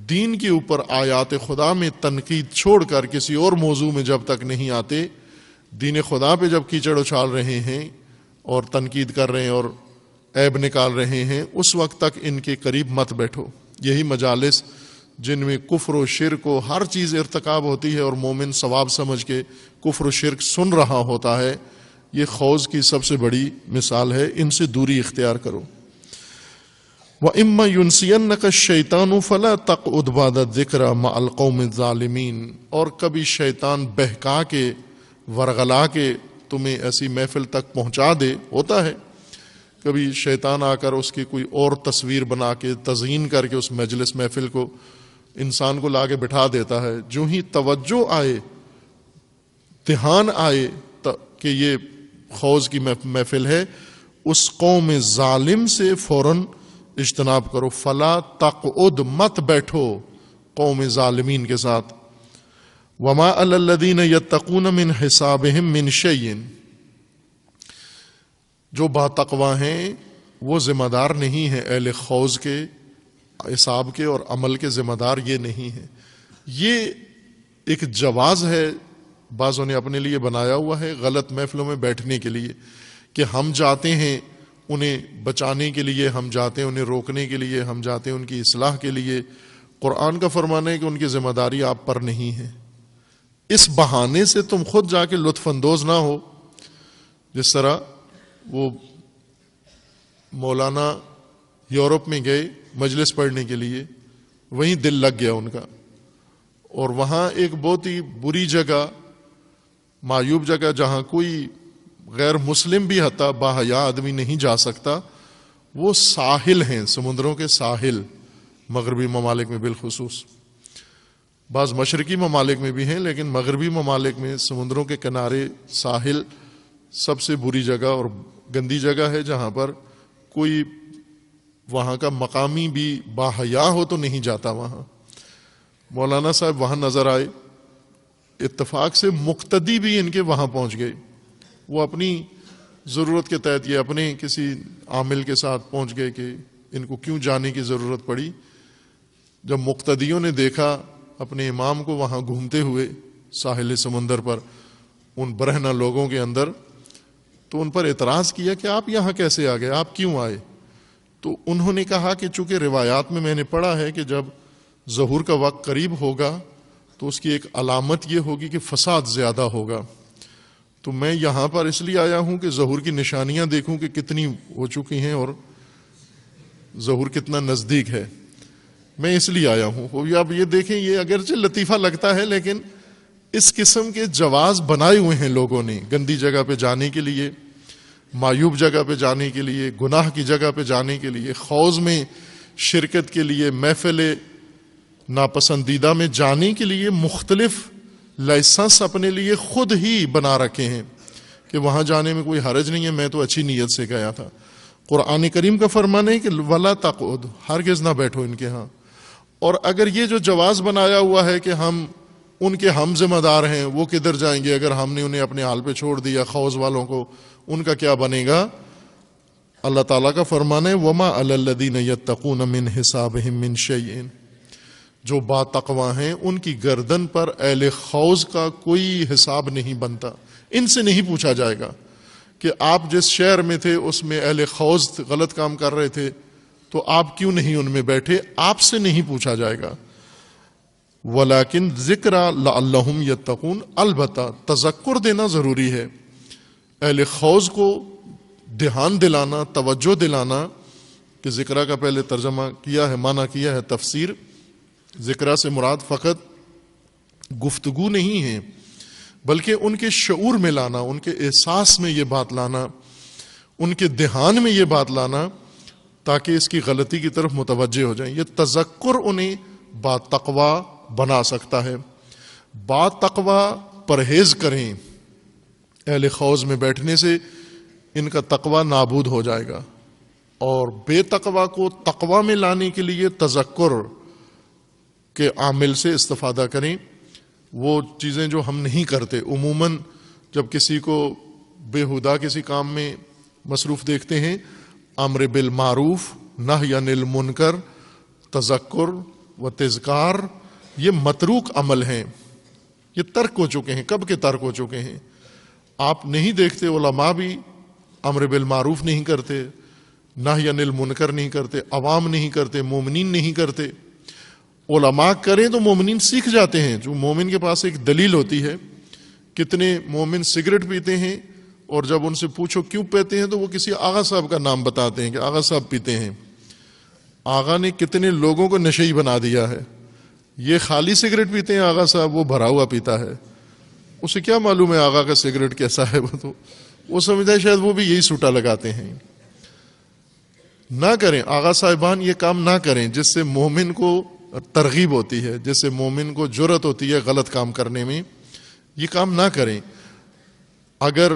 دین کے اوپر آیات خدا میں تنقید چھوڑ کر کسی اور موضوع میں جب تک نہیں آتے، دین خدا پہ جب کیچڑ اچھال رہے ہیں اور تنقید کر رہے ہیں اور عیب نکال رہے ہیں، اس وقت تک ان کے قریب مت بیٹھو۔ یہی مجالس جن میں کفر و شرک و ہر چیز ارتکاب ہوتی ہے اور مومن ثواب سمجھ کے کفر و شرک سن رہا ہوتا ہے، یہ خوض کی سب سے بڑی مثال ہے، ان سے دوری اختیار کرو۔ وَإِمَّا يُنْسِيَنَّكَ الشَّيْطَانُ فَلَا تَقْعُدْ بَعْدَ الذِّكْرَىٰ مَعَ الْقَوْمِ الظَّالِمِينَ، اور کبھی شیطان بہکا کے ورغلا کے تمہیں ایسی محفل تک پہنچا دے، ہوتا ہے کبھی شیطان آ کر اس کی کوئی اور تصویر بنا کے تزئین کر کے اس مجلس محفل کو انسان کو لا کے بٹھا دیتا ہے، جو ہی توجہ آئے، دھیان آئے کہ یہ خوض کی محفل ہے، اس قوم ظالم سے فوراً اجتناب کرو۔ فلا تقعد، مت بیٹھو قوم ظالمین کے ساتھ۔ وما علی الذین یتقون من حسابہم من شیء، جو با تقوی ہیں وہ ذمہ دار نہیں ہیں، اہل خوض کے حساب کے اور عمل کے ذمہ دار یہ نہیں ہیں۔ یہ ایک جواز ہے، بعضوں نے اپنے لیے بنایا ہوا ہے غلط محفلوں میں بیٹھنے کے لیے، کہ ہم جاتے ہیں انہیں بچانے کے لیے، ہم جاتے ہیں انہیں روکنے کے لیے، ہم جاتے ہیں ان کی اصلاح کے لیے۔ قرآن کا فرمان ہے کہ ان کی ذمہ داری آپ پر نہیں ہے، اس بہانے سے تم خود جا کے لطف اندوز نہ ہو۔ جس طرح وہ مولانا یورپ میں گئے مجلس پڑھنے کے لیے، وہیں دل لگ گیا ان کا، اور وہاں ایک بہت ہی بری جگہ، معیوب جگہ، جہاں کوئی غیر مسلم بھی حتی باحیا آدمی نہیں جا سکتا، وہ ساحل ہیں، سمندروں کے ساحل، مغربی ممالک میں بالخصوص، بعض مشرقی ممالک میں بھی ہیں لیکن مغربی ممالک میں سمندروں کے کنارے ساحل سب سے بری جگہ اور گندی جگہ ہے، جہاں پر کوئی وہاں کا مقامی بھی باحیا ہو تو نہیں جاتا وہاں۔ مولانا صاحب وہاں نظر آئے، اتفاق سے مقتدی بھی ان کے وہاں پہنچ گئے، وہ اپنی ضرورت کے تحت یہ اپنے کسی عامل کے ساتھ پہنچ گئے کہ ان کو کیوں جانے کی ضرورت پڑی۔ جب مقتدیوں نے دیکھا اپنے امام کو وہاں گھومتے ہوئے ساحل سمندر پر ان برہنہ لوگوں کے اندر، تو ان پر اعتراض کیا کہ آپ یہاں کیسے آ گئے، آپ کیوں آئے؟ تو انہوں نے کہا کہ چونکہ روایات میں نے پڑھا ہے کہ جب ظہور کا وقت قریب ہوگا تو اس کی ایک علامت یہ ہوگی کہ فساد زیادہ ہوگا، تو میں یہاں پر اس لیے آیا ہوں کہ ظہور کی نشانیاں دیکھوں کہ کتنی ہو چکی ہیں اور ظہور کتنا نزدیک ہے. میں اس لیے آیا ہوں. اب یہ دیکھیں، یہ اگرچہ لطیفہ لگتا ہے لیکن اس قسم کے جواز بنائے ہوئے ہیں لوگوں نے گندی جگہ پہ جانے کے لیے، معیوب جگہ پہ جانے کے لیے، گناہ کی جگہ پہ جانے کے لیے، حوض میں شرکت کے لیے، محفل ناپسندیدہ میں جانے کے لیے مختلف لائسنس اپنے لیے خود ہی بنا رکھے ہیں کہ وہاں جانے میں کوئی حرج نہیں ہے، میں تو اچھی نیت سے گیا تھا. قرآن کریم کا فرمان ہے کہ ولا تقعد، ہرگز نہ بیٹھو ان کے ہاں. اور اگر یہ جو جواز بنایا ہوا ہے کہ ہم ان کے ہم ذمہ دار ہیں، وہ کدھر جائیں گے اگر ہم نے انہیں اپنے حال پہ چھوڑ دیا، حوض والوں کو ان کا کیا بنے گا؟ اللہ تعالیٰ کا فرمان ہے وما علی الذین یتقون من حسابہم من شیء، جو با تقوی ہیں ان کی گردن پر اہل حوض کا کوئی حساب نہیں بنتا. ان سے نہیں پوچھا جائے گا کہ آپ جس شہر میں تھے اس میں اہل حوض غلط کام کر رہے تھے تو آپ کیوں نہیں ان میں بیٹھے، آپ سے نہیں پوچھا جائے گا. ولیکن ذکر لعلہم یتقون، البتہ تذکر دینا ضروری ہے، اہل حوض کو دھیان دلانا، توجہ دلانا. کہ ذکرہ کا پہلے ترجمہ کیا ہے، معنی کیا ہے تفسیر. ذکرہ سے مراد فقط گفتگو نہیں ہے بلکہ ان کے شعور میں لانا، ان کے احساس میں یہ بات لانا، ان کے دھیان میں یہ بات لانا تاکہ اس کی غلطی کی طرف متوجہ ہو جائیں. یہ تذکر انہیں با تقوی بنا سکتا ہے. با تقوی پرہیز کریں اہل حوض میں بیٹھنے سے، ان کا تقوی نابود ہو جائے گا. اور بے تقوی کو تقوی میں لانے کے لیے تذکر کے عامل سے استفادہ کریں. وہ چیزیں جو ہم نہیں کرتے، عموماً جب کسی کو بےہودہ کسی کام میں مصروف دیکھتے ہیں، امر بالمعروف نہی عن المنکر، تذکر و تذکار، یہ متروک عمل ہیں، یہ ترک ہو چکے ہیں. کب کے ترک ہو چکے ہیں؟ آپ نہیں دیکھتے علماء بھی امر بالمعروف نہیں کرتے، نہی عن المنکر نہیں کرتے، عوام نہیں کرتے، مومنین نہیں کرتے. علماء کریں تو مومنین سیکھ جاتے ہیں. جو مومن کے پاس ایک دلیل ہوتی ہے. کتنے مومن سگریٹ پیتے ہیں اور جب ان سے پوچھو کیوں پیتے ہیں تو وہ کسی آغا صاحب کا نام بتاتے ہیں کہ آغا صاحب پیتے ہیں. آغا نے کتنے لوگوں کو نشئی بنا دیا ہے. یہ خالی سگریٹ پیتے ہیں آغا صاحب، وہ بھرا ہوا پیتا ہے. اسے کیا معلوم ہے آغا کا سگریٹ کیسا ہے؟ تو وہ سمجھتا ہے شاید وہ بھی یہی سوٹا لگاتے ہیں. نہ کریں آغا صاحبان، یہ کام نہ کریں جس سے مومن کو ترغیب ہوتی ہے، جس سے مومن کو جرأت ہوتی ہے غلط کام کرنے میں. یہ کام نہ کریں. اگر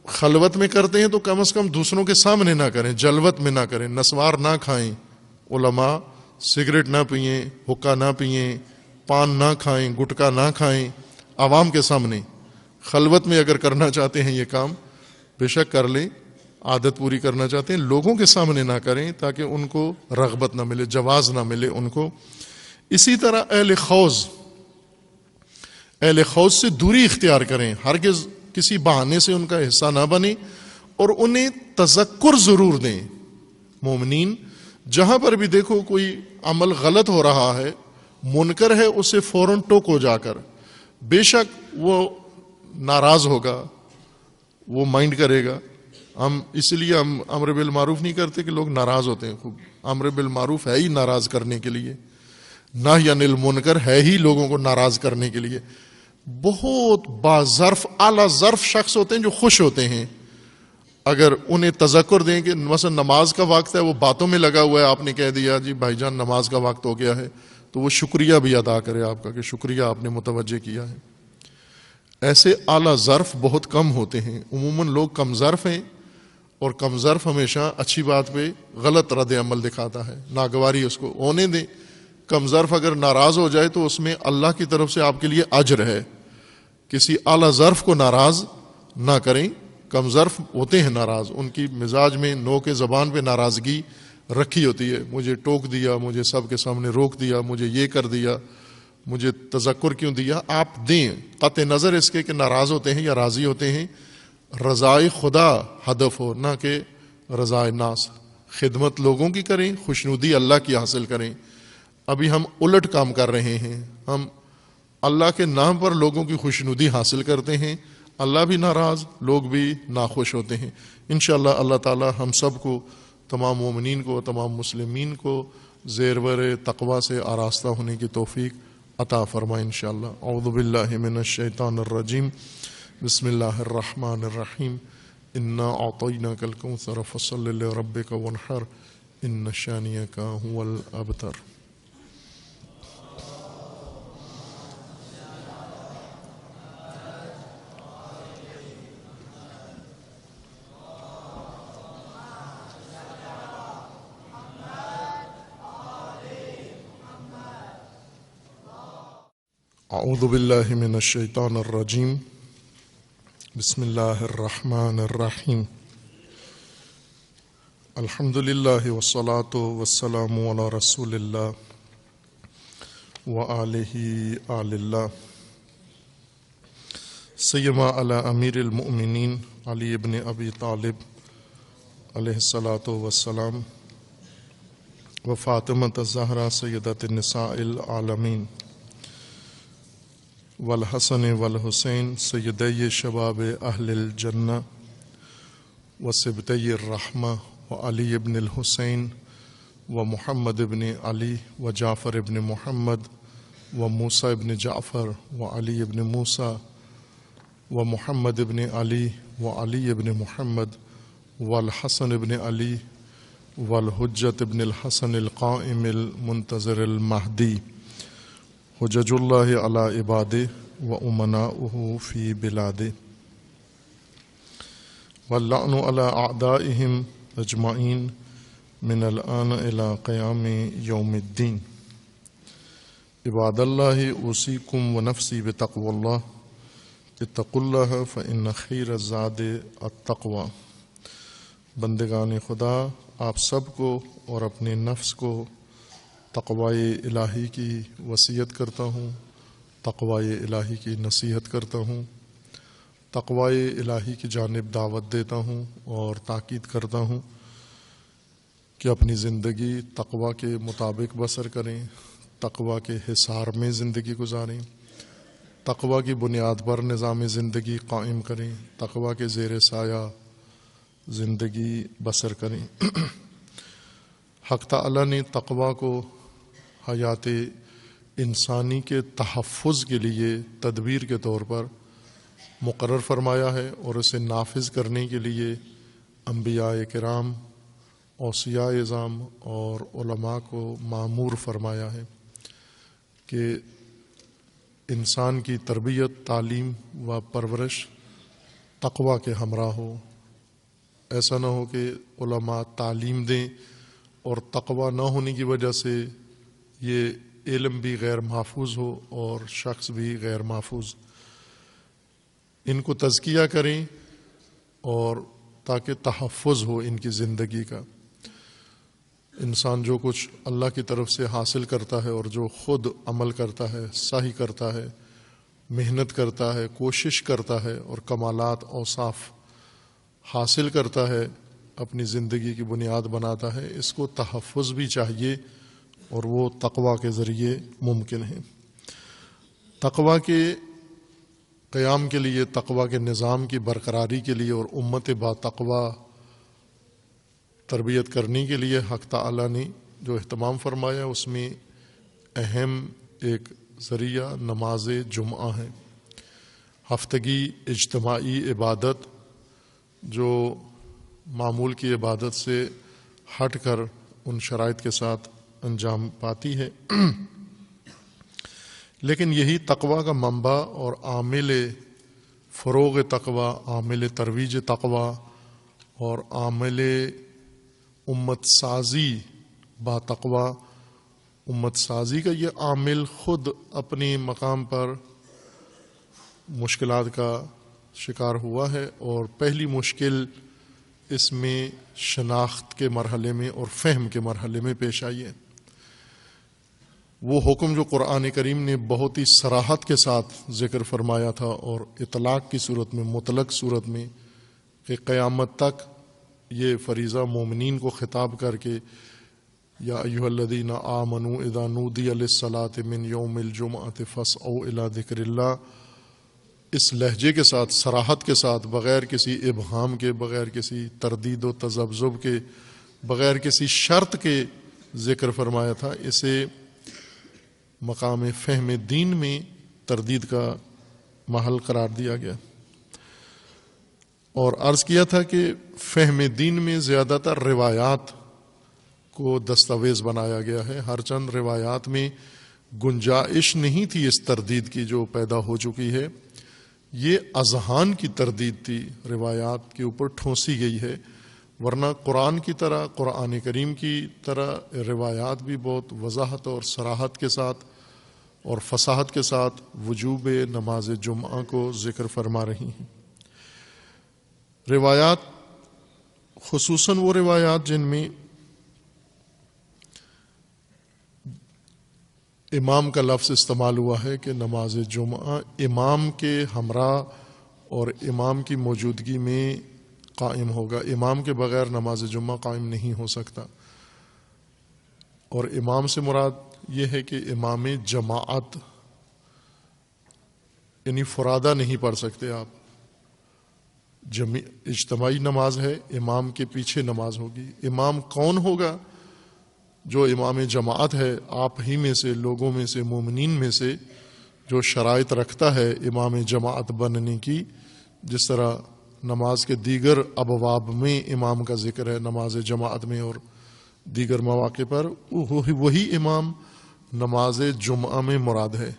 خلوت میں کرتے ہیں تو کم از کم دوسروں کے سامنے نہ کریں، جلوت میں نہ کریں. نسوار نہ کھائیں علماء، سگریٹ نہ پئیں، حقہ نہ پئیں، پان نہ کھائیں، گٹکا نہ کھائیں عوام کے سامنے. خلوت میں اگر کرنا چاہتے ہیں یہ کام بے شک کر لیں. عادت پوری کرنا چاہتے ہیں لوگوں کے سامنے نہ کریں تاکہ ان کو رغبت نہ ملے، جواز نہ ملے ان کو. اسی طرح اہل حوض سے دوری اختیار کریں، ہرگز کسی بہانے سے ان کا حصہ نہ بنے اور انہیں تذکر ضرور دیں. مومنین جہاں پر بھی دیکھو کوئی عمل غلط ہو رہا ہے، منکر ہے، اسے فوراً ٹوکو جا کر. بے شک وہ ناراض ہوگا، وہ مائنڈ کرے گا. ہم اس لیے ہم امر بالمعروف نہیں کرتے کہ لوگ ناراض ہوتے ہیں. خوب امر بالمعروف ہے ہی ناراض کرنے کے لیے، نہی عن المنکر ہے ہی لوگوں کو ناراض کرنے کے لیے. بہت باظرف اعلیٰ ظرف شخص ہوتے ہیں جو خوش ہوتے ہیں اگر انہیں تذکر دیں کہ مثلا نماز کا وقت ہے، وہ باتوں میں لگا ہوا ہے، آپ نے کہہ دیا جی بھائی جان نماز کا وقت ہو گیا ہے، تو وہ شکریہ بھی ادا کرے آپ کا کہ شکریہ آپ نے متوجہ کیا ہے. ایسے اعلیٰ ظرف بہت کم ہوتے ہیں. عموماً لوگ کم ظرف ہیں اور کم ظرف ہمیشہ اچھی بات پہ غلط رد عمل دکھاتا ہے. ناگواری اس کو ہونے دیں. کم ظرف اگر ناراض ہو جائے تو اس میں اللہ کی طرف سے آپ کے لیے اجر ہے. کسی اعلیٰ ظرف کو ناراض نہ کریں. کم ظرف ہوتے ہیں ناراض، ان کی مزاج میں نو کے زبان پہ ناراضگی رکھی ہوتی ہے. مجھے ٹوک دیا، مجھے سب کے سامنے روک دیا، مجھے یہ کر دیا، مجھے تذکر کیوں دیا. آپ دیں قطع نظر اس کے کہ ناراض ہوتے ہیں یا راضی ہوتے ہیں. رضائے خدا ہدف ہو، نہ کہ رضائے ناس. خدمت لوگوں کی کریں، خوشنودی اللہ کی حاصل کریں. ابھی ہم الٹ کام کر رہے ہیں. ہم اللہ کے نام پر لوگوں کی خوشنودی حاصل کرتے ہیں، اللہ بھی ناراض، لوگ بھی ناخوش ہوتے ہیں۔ انشاءاللہ اللہ تعالی ہم سب کو، تمام مومنین کو، تمام مسلمین کو زیرور تقوی سے آراستہ ہونے کی توفیق عطا فرمائے انشاءاللہ۔ اعوذ باللہ من الشیطان الرجیم، بسم اللہ الرحمن الرحیم، انا اعطیناک الکوثر فصل لربک وانحر ان شانئک هو الابتر۔ اعوذ باللہ من الشیطان الرجیم، بسم اللہ الرحمن الرحیم، الحمد للہ والصلاة والسلام علی رسول اللہ وآلہ آل اللہ، سیما علی امیر المؤمنین علی ابن ابی طالب علیہ الصلاۃ والسلام، و فاطمۃ الزہرا سیدۃ النساء العالمین، والحسن والحسین سیدی شباب اہل الجنہ، وصبطی الرحمہ، وعلی ابن الحسین، ومحمد ابن علی، وجعفر ابن محمد، وموسیٰ ابن جعفر، وعلی ابن موسیٰ، ومحمد ابن علی، وعلی ابن محمد، والحسن ابن علی، والحجۃ ابن الحسن القائم المنتظر المہدی، حجج اللہ علی عبادہ و امناؤہ فی بلادہ، واللعن علی اعدائہم اجمعین من الآن الی قیام یوم الدین۔ عباد اللہ اوصیکم و نفسی بتقوی اللہ، اتقوا اللہ فإن خیر الزاد التقوی۔ بندگان خدا، آپ سب کو اور اپنے نفس کو تقوی الہی کی وصیت کرتا ہوں، تقوی الہی کی نصیحت کرتا ہوں، تقوی الہی کی جانب دعوت دیتا ہوں اور تاکید کرتا ہوں کہ اپنی زندگی تقوی کے مطابق بسر کریں، تقوی کے حصار میں زندگی گزاریں، تقوی کی بنیاد پر نظام زندگی قائم کریں، تقوی کے زیر سایہ زندگی بسر کریں۔ حق تعالی نے تقوی کو حیات انسانی کے تحفظ کے لیے تدبیر کے طور پر مقرر فرمایا ہے، اور اسے نافذ کرنے کے لیے انبیاء کرام، اوصیاء اعظام اور علماء کو مامور فرمایا ہے کہ انسان کی تربیت، تعلیم و پرورش تقوی کے ہمراہ ہو۔ ایسا نہ ہو کہ علماء تعلیم دیں اور تقوی نہ ہونے کی وجہ سے یہ علم بھی غیر محفوظ ہو اور شخص بھی غیر محفوظ۔ ان کو تزکیہ کریں اور تاکہ تحفظ ہو ان کی زندگی کا۔ انسان جو کچھ اللہ کی طرف سے حاصل کرتا ہے اور جو خود عمل کرتا ہے، سعی کرتا ہے، محنت کرتا ہے، کوشش کرتا ہے اور کمالات اوصاف حاصل کرتا ہے، اپنی زندگی کی بنیاد بناتا ہے، اس کو تحفظ بھی چاہیے، اور وہ تقوی کے ذریعے ممکن ہے۔ تقوی کے قیام کے لیے، تقوی کے نظام کی برقراری کے لیے اور امت با تقوی تربیت کرنے کے لیے حق تعالی نے جو اہتمام فرمایا، اس میں اہم ایک ذریعہ نماز جمعہ ہے، ہفتگی اجتماعی عبادت جو معمول کی عبادت سے ہٹ کر ان شرائط کے ساتھ انجام پاتی ہے۔ لیکن یہی تقوی کا منبع اور عامل فروغ تقوی، عامل ترویج تقوی اور عامل امت سازی با تقوی، امت سازی کا یہ عامل خود اپنی مقام پر مشکلات کا شکار ہوا ہے، اور پہلی مشکل اس میں شناخت کے مرحلے میں اور فہم کے مرحلے میں پیش آئی ہے۔ وہ حکم جو قرآن کریم نے بہت ہی صراحت کے ساتھ ذکر فرمایا تھا اور اطلاق کی صورت میں، مطلق صورت میں، کہ قیامت تک یہ فریضہ مومنین کو خطاب کر کے یا ایھا الذین آمنوا اذا نودی للصلاۃ من یوم الجمعۃ فاسعوا الی ذکر اللہ اس لہجے کے ساتھ، صراحت کے ساتھ، بغیر کسی ابہام کے، بغیر کسی تردید و تذبذب کے، بغیر کسی شرط کے ذکر فرمایا تھا، اسے مقام فہم دین میں تردید کا محل قرار دیا گیا۔ اور عرض کیا تھا کہ فہم دین میں زیادہ تر روایات کو دستاویز بنایا گیا ہے، ہر چند روایات میں گنجائش نہیں تھی اس تردید کی جو پیدا ہو چکی ہے، یہ اذہان کی تردید تھی، روایات کے اوپر ٹھونسی گئی ہے، ورنہ قرآن کی طرح، قرآن کریم کی طرح روایات بھی بہت وضاحت اور صراحت کے ساتھ اور فصاحت کے ساتھ وجوب نماز جمعہ کو ذکر فرما رہی ہیں۔ روایات، خصوصاً وہ روایات جن میں امام کا لفظ استعمال ہوا ہے کہ نماز جمعہ امام کے ہمراہ اور امام کی موجودگی میں قائم ہوگا، امام کے بغیر نماز جمعہ قائم نہیں ہو سکتا، اور امام سے مراد یہ ہے کہ امام جماعت، یعنی فرادہ نہیں پڑھ سکتے آپ، اجتماعی نماز ہے، امام کے پیچھے نماز ہوگی۔ امام کون ہوگا؟ جو امام جماعت ہے، آپ ہی میں سے، لوگوں میں سے، مومنین میں سے، جو شرائط رکھتا ہے امام جماعت بننے کی، جس طرح نماز کے دیگر ابواب میں امام کا ذکر ہے، نماز جماعت میں اور دیگر مواقع پر، وہی امام نماز جمعہ میں مراد ہے۔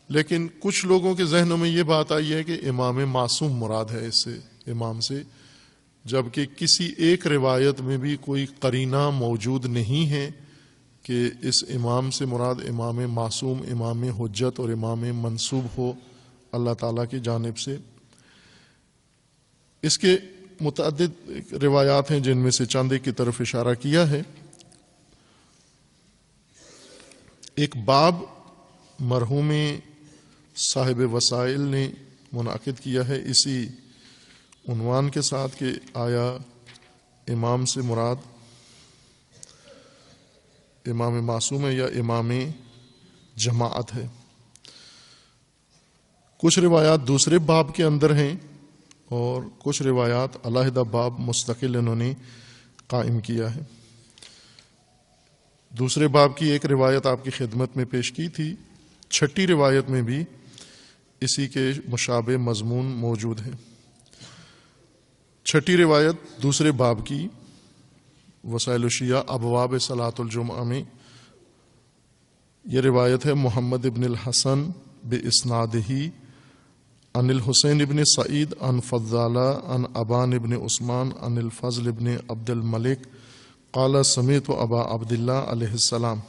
لیکن کچھ لوگوں کے ذہنوں میں یہ بات آئی ہے کہ امام معصوم مراد ہے اس سے، امام سے، جبکہ کسی ایک روایت میں بھی کوئی قرینہ موجود نہیں ہے کہ اس امام سے مراد امام معصوم، امام حجت اور امام منصوب ہو اللہ تعالیٰ کی جانب سے۔ اس کے متعدد روایات ہیں جن میں سے چند ایک کی طرف اشارہ کیا ہے۔ ایک باب مرحوم صاحب وسائل نے منعقد کیا ہے اسی عنوان کے ساتھ کہ آیا امام سے مراد امام معصوم ہے یا امام جماعت ہے۔ کچھ روایات دوسرے باب کے اندر ہیں اور کچھ روایات علیحدہ باب مستقل انہوں نے قائم کیا ہے۔ دوسرے باب کی ایک روایت آپ کی خدمت میں پیش کی تھی، چھٹی روایت میں بھی اسی کے مشابہ مضمون موجود ہے۔ چھٹی روایت دوسرے باب کی وسائل الشیعہ ابواب صلاۃ الجمعہ میں، یہ روایت ہے محمد ابن الحسن باسنادہ عن الحسین ابن سعید عن فضالہ عن ابان ابن عثمان عن الفضل ابن عبد الملک قال سمعت ابا عبد اللہ علیہ السلام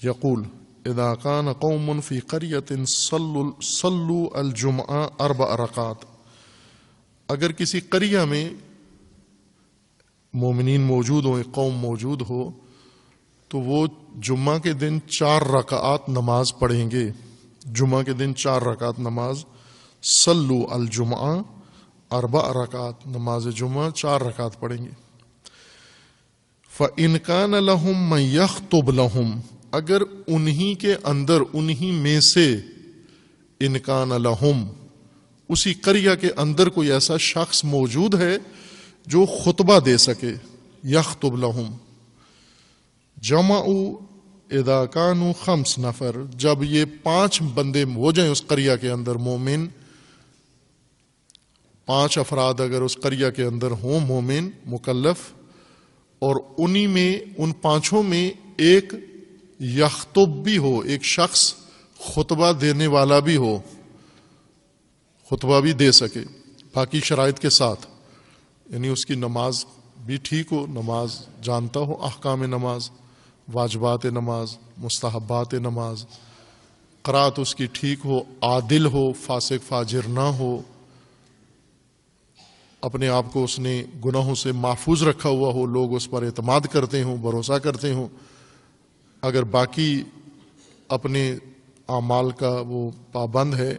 یقول اذا كان قوم في قرية صلوا الجمعہ 4 رکعات، اگر کسی قریہ میں مومنین موجود ہوں، ایک قوم موجود ہو، تو وہ جمعہ کے دن 4 رکعات نماز پڑھیں گے، جمعہ کے دن 4 رکعات نماز، صلو الجمعہ 4 رکعات، نماز جمعہ 4 رکعات پڑھیں گے۔ فَإِنْ كَانَ لَهُمْ مَنْ يَخْطُبْ لَهُمْ، اگر انہی کے اندر، انہی میں سے، إِنْ كَانَ لَهُمْ، اسی قریہ کے اندر کوئی ایسا شخص موجود ہے جو خطبہ دے سکے، یخطب لہم، جمعوا اذا كانوا 5 نفر، جب یہ 5 بندے ہو جائیں اس قریہ کے اندر، مومن 5 افراد اگر اس قریہ کے اندر ہوں مومن مکلف، اور انہی میں، ان 5 میں ایک یخطب بھی ہو، ایک شخص خطبہ دینے والا بھی ہو، خطبہ بھی دے سکے باقی شرائط کے ساتھ، یعنی اس کی نماز بھی ٹھیک ہو، نماز جانتا ہو، احکام نماز، واجبات نماز، مستحبات نماز، قرات اس کی ٹھیک ہو، عادل ہو، فاسق فاجر نہ ہو، اپنے آپ کو اس نے گناہوں سے محفوظ رکھا ہوا ہو، لوگ اس پر اعتماد کرتے ہوں، بھروسہ کرتے ہوں، اگر باقی اپنے اعمال کا وہ پابند ہے،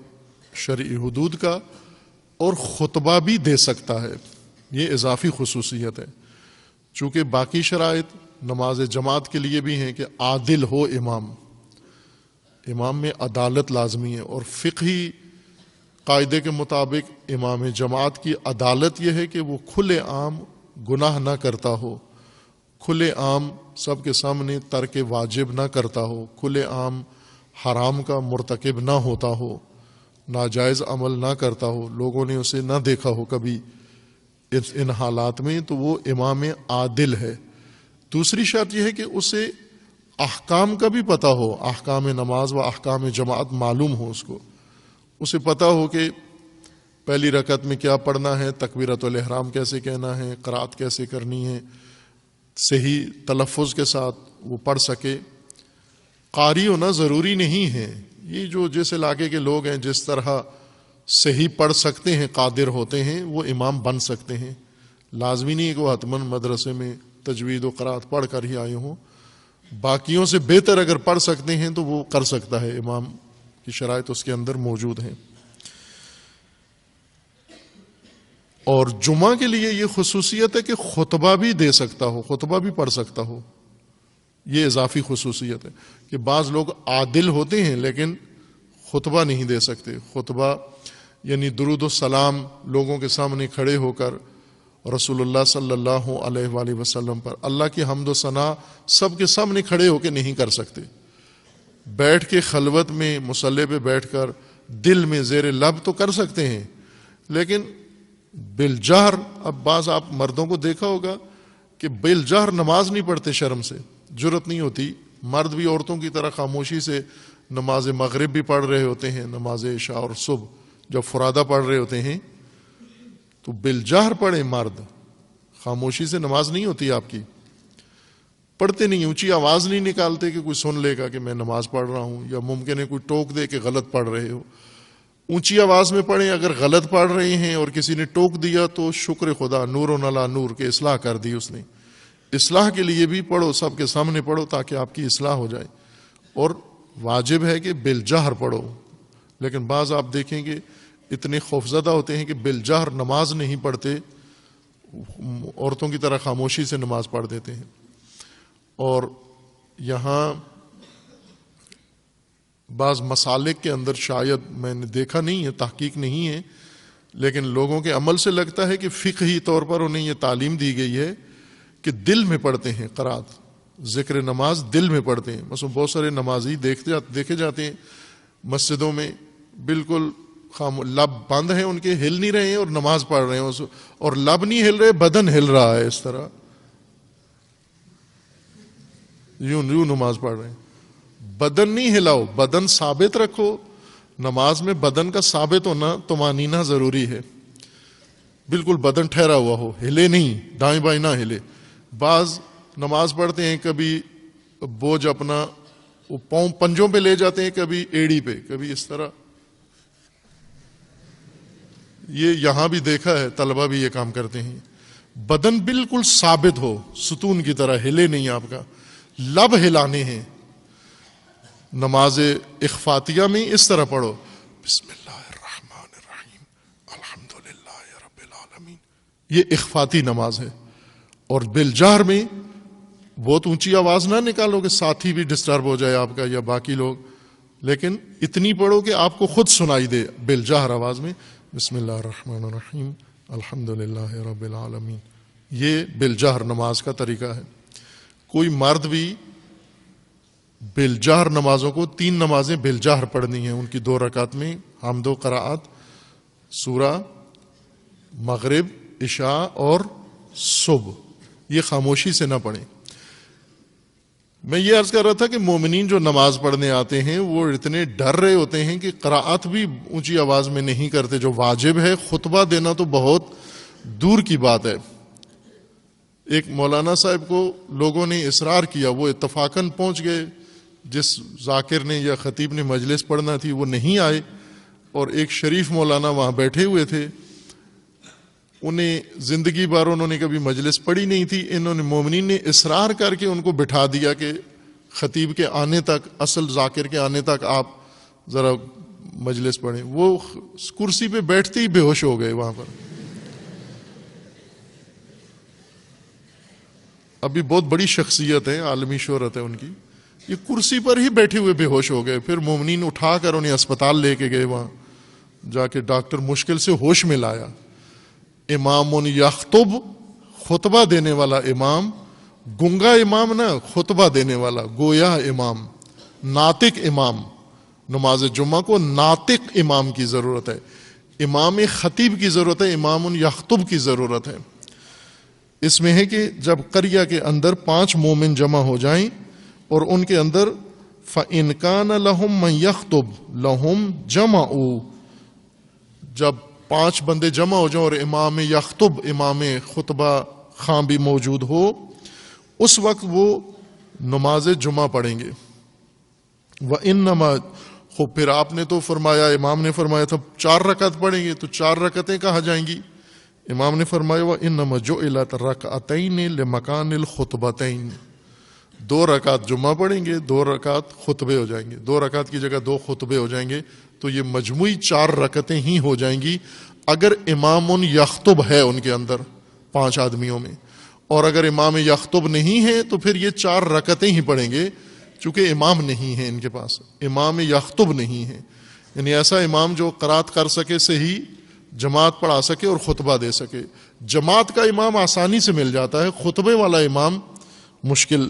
شرعی حدود کا، اور خطبہ بھی دے سکتا ہے، یہ اضافی خصوصیت ہے، چونکہ باقی شرائط نماز جماعت کے لیے بھی ہیں کہ عادل ہو امام، امام میں عدالت لازمی ہے، اور فقہی قاعدے کے مطابق امام جماعت کی عدالت یہ ہے کہ وہ کھلے عام گناہ نہ کرتا ہو، کھلے عام سب کے سامنے ترک واجب نہ کرتا ہو، کھلے عام حرام کا مرتکب نہ ہوتا ہو، ناجائز عمل نہ کرتا ہو، لوگوں نے اسے نہ دیکھا ہو کبھی ان حالات میں، تو وہ امام عادل ہے۔ دوسری شرط یہ ہے کہ اسے احکام کا بھی پتہ ہو، احکام نماز و احکام جماعت معلوم ہو، اسے پتہ ہو کہ پہلی رکعت میں کیا پڑھنا ہے، تکبیرۃ الاحرام کیسے کہنا ہے، قرات کیسے کرنی ہے، صحیح تلفظ کے ساتھ وہ پڑھ سکے۔ قاری ہونا ضروری نہیں ہے، یہ جو جس علاقے کے لوگ ہیں جس طرح صحیح پڑھ سکتے ہیں، قادر ہوتے ہیں، وہ امام بن سکتے ہیں۔ لازمی نہیں ہے کہ وہ حتماً مدرسے میں تجوید و قرات پڑھ کر ہی آئے ہوں، باقیوں سے بہتر اگر پڑھ سکتے ہیں تو وہ کر سکتا ہے، امام کی شرائط اس کے اندر موجود ہیں۔ اور جمعہ کے لیے یہ خصوصیت ہے کہ خطبہ بھی دے سکتا ہو، خطبہ بھی پڑھ سکتا ہو، یہ اضافی خصوصیت ہے کہ بعض لوگ عادل ہوتے ہیں لیکن خطبہ نہیں دے سکتے۔ خطبہ یعنی درود و سلام لوگوں کے سامنے کھڑے ہو کر رسول اللہ صلی اللہ علیہ وآلہ وسلم پر اللہ کی حمد و ثنا سب کے سامنے کھڑے ہو کے نہیں کر سکتے، بیٹھ کے خلوت میں مصلی پہ بیٹھ کر دل میں زیر لب تو کر سکتے ہیں، لیکن بالجہر، اب بعض آپ مردوں کو دیکھا ہوگا کہ بالجہر نماز نہیں پڑھتے، شرم سے جرت نہیں ہوتی، مرد بھی عورتوں کی طرح خاموشی سے نماز مغرب بھی پڑھ رہے ہوتے ہیں، نماز عشاء اور صبح جب فرادہ پڑھ رہے ہوتے ہیں تو بالجہر پڑھے مرد، خاموشی سے نماز نہیں ہوتی آپ کی، پڑھتے نہیں، اونچی آواز نہیں نکالتے کہ کوئی سن لے گا کہ میں نماز پڑھ رہا ہوں، یا ممکن ہے کوئی ٹوک دے کہ غلط پڑھ رہے ہو، اونچی آواز میں پڑھیں، اگر غلط پڑھ رہے ہیں اور کسی نے ٹوک دیا تو شکر خدا، نور و نلا نور کے اصلاح کر دی اس نے، اصلاح کے لیے بھی پڑھو، سب کے سامنے پڑھو تاکہ آپ کی اصلاح ہو جائے، اور واجب ہے کہ بالجہر پڑھو۔ لیکن بعض آپ دیکھیں گے اتنے خوفزدہ ہوتے ہیں کہ بالجہر نماز نہیں پڑھتے، عورتوں کی طرح خاموشی سے نماز پڑھ دیتے ہیں۔ اور یہاں بعض مسالک کے اندر شاید میں نے دیکھا نہیں ہے، تحقیق نہیں ہے، لیکن لوگوں کے عمل سے لگتا ہے کہ فقہی طور پر انہیں یہ تعلیم دی گئی ہے کہ دل میں پڑھتے ہیں قرات، ذکر نماز دل میں پڑھتے ہیں۔ مثلا بہت سارے نمازی دیکھے جاتے ہیں مسجدوں میں بالکل لب بند ہیں ان کے، ہل نہیں رہے ہیں اور نماز پڑھ رہے ہیں، اور لب نہیں ہل رہے، بدن ہل رہا ہے، اس طرح یوں نماز پڑھ رہے ہیں۔ بدن نہیں ہلاؤ، بدن ثابت رکھو، نماز میں بدن کا ثابت ہونا طمانینہ ضروری ہے، بالکل بدن ٹھہرا ہوا ہو، ہلے نہیں، دائیں بائیں نہ ہلے۔ بعض نماز پڑھتے ہیں کبھی بوجھ اپنا وہ پاؤں پنجوں پہ لے جاتے ہیں، کبھی ایڑی پہ، کبھی اس طرح، یہ یہاں بھی دیکھا ہے، طلبہ بھی یہ کام کرتے ہیں۔ بدن بالکل ثابت ہو، ستون کی طرح ہلے نہیں، آپ کا لب ہلانے ہیں۔ نماز اخفاتیہ میں اس طرح پڑھو، بسم اللہ الرحمن الرحیم الحمدللہ رب العالمین، یہ اخفاتی نماز ہے۔ اور بالجہر میں بہت اونچی آواز نہ نکالو کہ ساتھی بھی ڈسٹرب ہو جائے آپ کا یا باقی لوگ، لیکن اتنی پڑھو کہ آپ کو خود سنائی دے بالجہر آواز میں، بسم اللہ الرحمن الرحیم الحمدللہ رب العالمین۔ یہ بالجہر نماز کا طریقہ ہے۔ کوئی مرد بھی بالجہر نمازوں کو 3 نمازیں بالجہر پڑھنی ہیں، ان کی 2 رکعت میں حمد و قرات، سورہ مغرب، عشاء اور صبح، یہ خاموشی سے نہ پڑھیں۔ میں یہ عرض کر رہا تھا کہ مومنین جو نماز پڑھنے آتے ہیں وہ اتنے ڈر رہے ہوتے ہیں کہ قرات بھی اونچی آواز میں نہیں کرتے، جو واجب ہے۔ خطبہ دینا تو بہت دور کی بات ہے۔ ایک مولانا صاحب کو لوگوں نے اصرار کیا، وہ اتفاقاً پہنچ گئے، جس ذاکر نے یا خطیب نے مجلس پڑھنا تھی وہ نہیں آئے، اور ایک شریف مولانا وہاں بیٹھے ہوئے تھے، انہیں زندگی بھر انہوں نے کبھی مجلس پڑھی نہیں تھی، انہوں نے مومنین نے اصرار کر کے ان کو بٹھا دیا کہ خطیب کے آنے تک، اصل ذاکر کے آنے تک آپ ذرا مجلس پڑھیں۔ وہ کرسی پہ بیٹھتے ہی بے ہوش ہو گئے وہاں پر۔ ابھی بہت بڑی شخصیت ہے، عالمی شہرت ہے ان کی، یہ کرسی پر ہی بیٹھے ہوئے بے ہوش ہو گئے۔ پھر مومنین اٹھا کر انہیں اسپتال لے کے گئے، وہاں جا کے ڈاکٹر مشکل سے ہوش میں لایا. امام یخطب, خطبہ دینے والا امام, گنگا امام نہ, خطبہ دینے والا, گویا امام, ناطق امام. نماز جمعہ کو ناطق امام کی ضرورت ہے, امام خطیب کی ضرورت ہے, امام یخطب کی ضرورت ہے. اس میں ہے کہ جب قریہ کے اندر 5 مومن جمع ہو جائیں اور ان کے اندر فَإِنْ كَانَ لَهُمْ مَنْ يَخْطُبْ لَهُمْ جَمَعُوا, جب 5 بندے جمع ہو جائیں اور امام یخطب, امام خطبہ خاں بھی موجود ہو, اس وقت وہ نماز جمعہ پڑھیں گے. وَإِنَّمَا, خوب پھر آپ نے تو فرمایا, امام نے فرمایا تھا 4 رکعت پڑھیں گے, تو 4 رکعتیں کہاں جائیں گی؟ امام نے فرمایا وَإِنَّمَا جُعِلَتْ رَكْعَتَيْنِ لِمَكَانِ الْخُطْبَتَيْنِ, 2 رکعت جمعہ پڑھیں گے, 2 رکعت خطبے ہو جائیں گے, 2 رکعت کی جگہ 2 خطبے ہو جائیں گے, تو یہ مجموعی 4 رکعتیں ہی ہو جائیں گی اگر امام یخطب ہے ان کے اندر 5 آدمیوں میں. اور اگر امام یخطب نہیں ہے تو پھر یہ 4 رکعتیں ہی پڑھیں گے, چونکہ امام نہیں ہے ان کے پاس, امام یخطب نہیں ہے. یعنی ایسا امام جو قرات کر سکے, صحیح جماعت پڑھا سکے اور خطبہ دے سکے. جماعت کا امام آسانی سے مل جاتا ہے, خطبے والا امام مشکل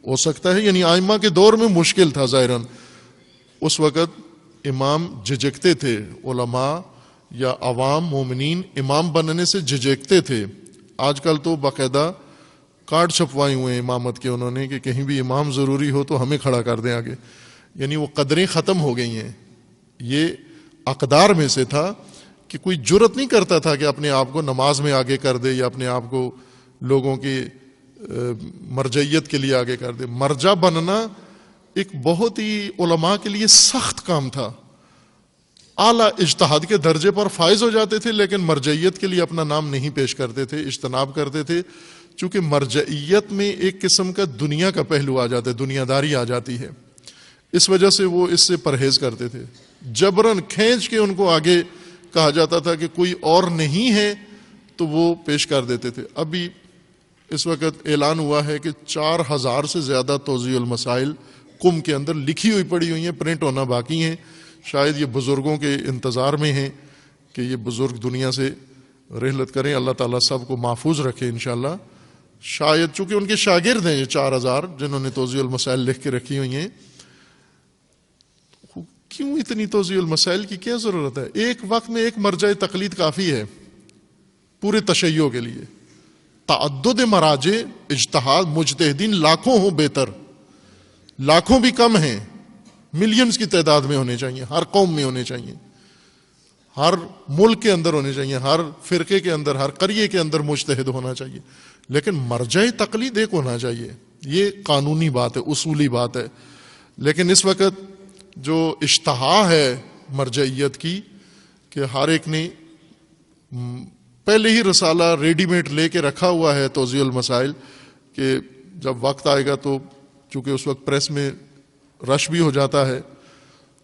ہو سکتا ہے. یعنی ائمہ کے دور میں مشکل تھا ظاہراً, اس وقت امام جھجکتے تھے, علماء یا عوام مومنین امام بننے سے جھجکتے تھے. آج کل تو باقاعدہ کارڈ چھپوائے ہوئے ہیں امامت کے انہوں نے کہ کہیں بھی امام ضروری ہو تو ہمیں کھڑا کر دیں آگے. یعنی وہ قدریں ختم ہو گئی ہیں. یہ اقدار میں سے تھا کہ کوئی جرت نہیں کرتا تھا کہ اپنے آپ کو نماز میں آگے کر دے یا اپنے آپ کو لوگوں کی مرجعیت کے لیے آگے کر دے. مرجع بننا ایک بہت ہی علماء کے لیے سخت کام تھا. اعلیٰ اجتہاد کے درجے پر فائز ہو جاتے تھے لیکن مرجعیت کے لیے اپنا نام نہیں پیش کرتے تھے, اجتناب کرتے تھے, چونکہ مرجعیت میں ایک قسم کا دنیا کا پہلو آ جاتا ہے, دنیا داری آ جاتی ہے. اس وجہ سے وہ اس سے پرہیز کرتے تھے. جبراً کھینچ کے ان کو آگے کہا جاتا تھا کہ کوئی اور نہیں ہے تو وہ پیش کر دیتے تھے. ابھی اس وقت اعلان ہوا ہے کہ 4000 سے زیادہ توضیح المسائل کم کے اندر لکھی ہوئی پڑی ہوئی ہیں, پرنٹ ہونا باقی ہیں. شاید یہ بزرگوں کے انتظار میں ہیں کہ یہ بزرگ دنیا سے رحلت کریں. اللہ تعالیٰ سب کو محفوظ رکھے انشاءاللہ. شاید چونکہ ان کے شاگرد ہیں یہ 4000 جنہوں نے توضیح المسائل لکھ کے رکھی ہوئی ہیں. کیوں اتنی توضیح المسائل کی کیا ضرورت ہے؟ ایک وقت میں ایک مرجع تقلید کافی ہے پورے تشیع کے لیے. تعدد مراجع, اجتہاد, مجتہدین لاکھوں ہوں بہتر, لاکھوں بھی کم ہیں, ملینز کی تعداد میں ہونے چاہیے, ہر قوم میں ہونے چاہیے, ہر ملک کے اندر ہونے چاہیے, ہر فرقے کے اندر, ہر قریے کے اندر مجتہد ہونا چاہیے. لیکن مرجع تقلید ایک ہونا چاہیے. یہ قانونی بات ہے, اصولی بات ہے. لیکن اس وقت جو اشتہا ہے مرجعیت کی کہ ہر ایک نے پہلے ہی رسالہ ریڈی میڈ لے کے رکھا ہوا ہے توضیح المسائل, کہ جب وقت آئے گا تو چونکہ اس وقت پریس میں رش بھی ہو جاتا ہے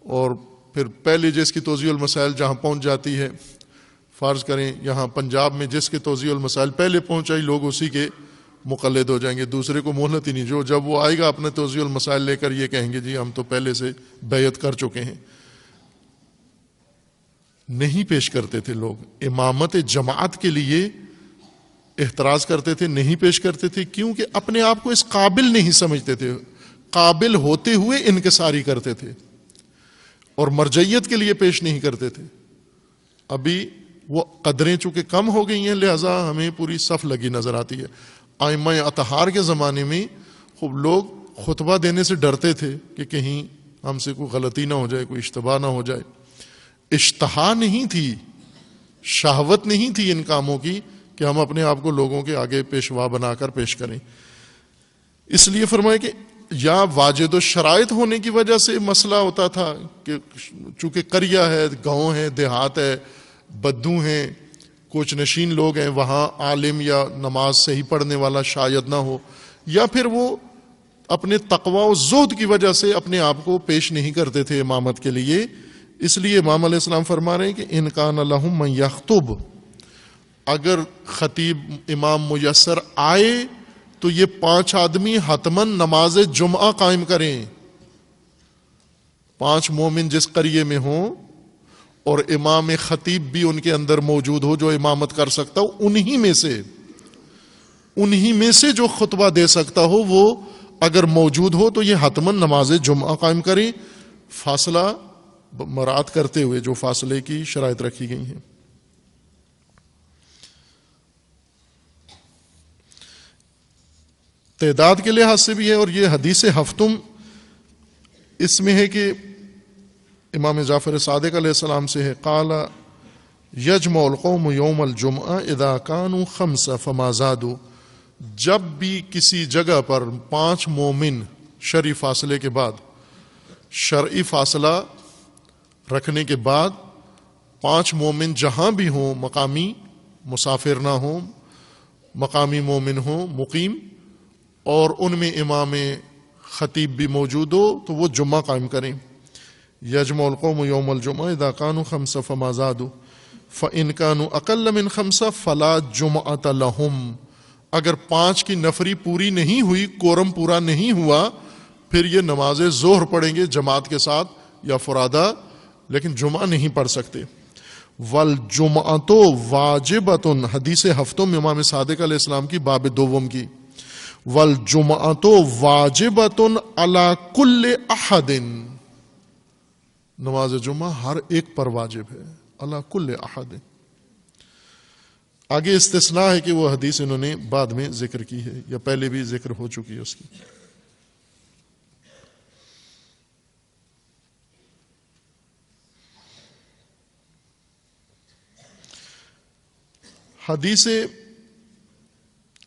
اور پھر پہلے جس کی توضیح المسائل جہاں پہنچ جاتی ہے, فرض کریں یہاں پنجاب میں جس کے توضیح المسائل پہلے پہنچائی لوگ اسی کے مقلد ہو جائیں گے, دوسرے کو مہلت ہی نہیں. جو جب وہ آئے گا اپنے توضیح المسائل لے کر یہ کہیں گے جی ہم تو پہلے سے بیعت کر چکے ہیں. نہیں پیش کرتے تھے لوگ. امامت جماعت کے لیے احتراز کرتے تھے, نہیں پیش کرتے تھے کیونکہ اپنے آپ کو اس قابل نہیں سمجھتے تھے, قابل ہوتے ہوئے انکساری کرتے تھے اور مرجعیت کے لیے پیش نہیں کرتے تھے. ابھی وہ قدریں چونکہ کم ہو گئی ہیں لہذا ہمیں پوری صف لگی نظر آتی ہے. ائمہ اطہار کے زمانے میں خوب لوگ خطبہ دینے سے ڈرتے تھے کہ کہیں ہم سے کوئی غلطی نہ ہو جائے, کوئی اشتباہ نہ ہو جائے. اشتہا نہیں تھی, شہوت نہیں تھی ان کاموں کی کہ ہم اپنے آپ کو لوگوں کے آگے پیشوا بنا کر پیش کریں. اس لیے فرمایا کہ یا واجد الشرائط ہونے کی وجہ سے مسئلہ ہوتا تھا کہ چونکہ قریہ ہے, گاؤں ہے, دیہات ہے, بدو ہیں, کوچ نشین لوگ ہیں, وہاں عالم یا نماز صحیح پڑھنے والا شاید نہ ہو, یا پھر وہ اپنے تقوی و زہد کی وجہ سے اپنے آپ کو پیش نہیں کرتے تھے امامت کے لیے. اس لیے امام علیہ السلام فرما رہے ہیں کہ ان کان لہم من یخطب, اگر خطیب امام میسر آئے تو یہ 5 آدمی حتماً نماز جمعہ قائم کریں. 5 مومن جس قریے میں ہوں اور امام خطیب بھی ان کے اندر موجود ہو جو امامت کر سکتا ہو، انہی میں سے جو خطبہ دے سکتا ہو وہ اگر موجود ہو تو یہ حتماً نماز جمعہ قائم کریں، فاصلہ مراعات کرتے ہوئے جو فاصلے کی شرائط رکھی گئی ہیں۔ تعداد کے لحاظ سے بھی ہے، اور یہ حدیث ہفتم اس میں ہے کہ امام جعفر صادق علیہ السلام سے ہے، قال یجمع القوم یوم الجمعہ اذا کانوا خمس فما زادوا، جب بھی کسی جگہ پر 5 مومن شرعی فاصلے کے بعد، شرعی فاصلہ رکھنے کے بعد 5 مومن جہاں بھی ہوں، مقامی مسافر نہ ہوں، مقامی مومن ہوں مقیم، اور ان میں امام خطیب بھی موجود ہو تو وہ جمعہ قائم کریں۔ یجمع القوم یوم الجمعہ اذا کانوا خمس فما زادوا فإن كانوا اقل من 5 فلا جمعۃ لهم، اگر 5 کی نفری پوری نہیں ہوئی، کورم پورا نہیں ہوا، پھر یہ نماز ظہر پڑھیں گے جماعت کے ساتھ یا فرادہ، لیکن جمعہ نہیں پڑھ سکتے۔ والجمعۃ واجبۃ، حدیث ہفتم امام صادق علیہ السلام کی باب دوم کی، والجمعۃ واجبۃ علی کل احد، نماز جمعہ ہر ایک پر واجب ہے، علی کل احد۔ آگے استثناء ہے کہ وہ حدیث انہوں نے بعد میں ذکر کی ہے یا پہلے بھی ذکر ہو چکی ہے اس کی۔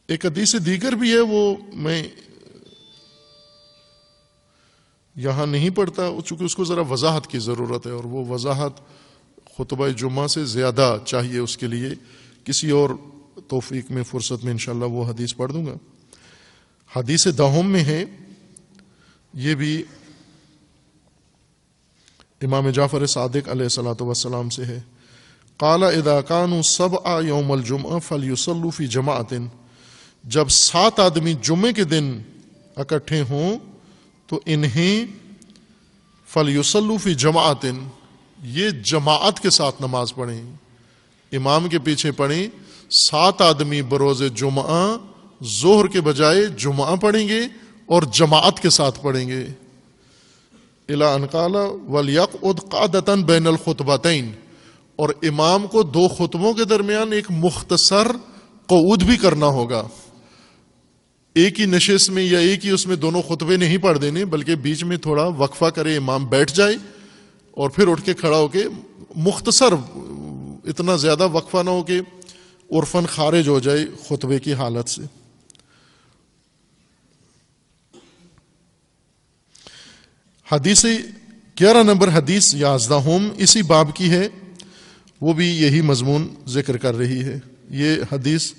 ایک حدیث دیگر بھی ہے، وہ میں یہاں نہیں پڑھتا چونکہ اس کو ذرا وضاحت کی ضرورت ہے، اور وہ وضاحت خطبہ جمعہ سے زیادہ چاہیے، اس کے لیے کسی اور توفیق میں فرصت میں انشاءاللہ وہ حدیث پڑھ دوں گا۔ حدیث دہم میں ہے، یہ بھی امام جعفر صادق علیہ الصلوۃ والسلام سے ہے، قال اذا كانوا 7 یوم الجمعہ فلیصلوا فی جماعۃ، جب 7 آدمی جمعے کے دن اکٹھے ہوں تو انہیں فلیصلوا فی جماعۃ، یہ جماعت کے ساتھ نماز پڑھیں، امام کے پیچھے پڑھیں۔ 7 آدمی بروز جمعہ ظہر کے بجائے جمعہ پڑھیں گے اور جماعت کے ساتھ پڑھیں گے۔ الی ان قال ولیقعد قعدۃ بین الخطبتین، اور امام کو 2 خطبوں کے درمیان ایک مختصر قعود بھی کرنا ہوگا، ایک ہی نشست میں یا ایک ہی اس میں دونوں خطبے نہیں پڑھ دینے، بلکہ بیچ میں تھوڑا وقفہ کرے، امام بیٹھ جائے اور پھر اٹھ کے کھڑا ہو کے مختصر، اتنا زیادہ وقفہ نہ ہو کہ عرفاً خارج ہو جائے خطبے کی حالت سے۔ حدیث 11 نمبر حدیث 11 اسی باب کی ہے، وہ بھی یہی مضمون ذکر کر رہی ہے۔ یہ حدیث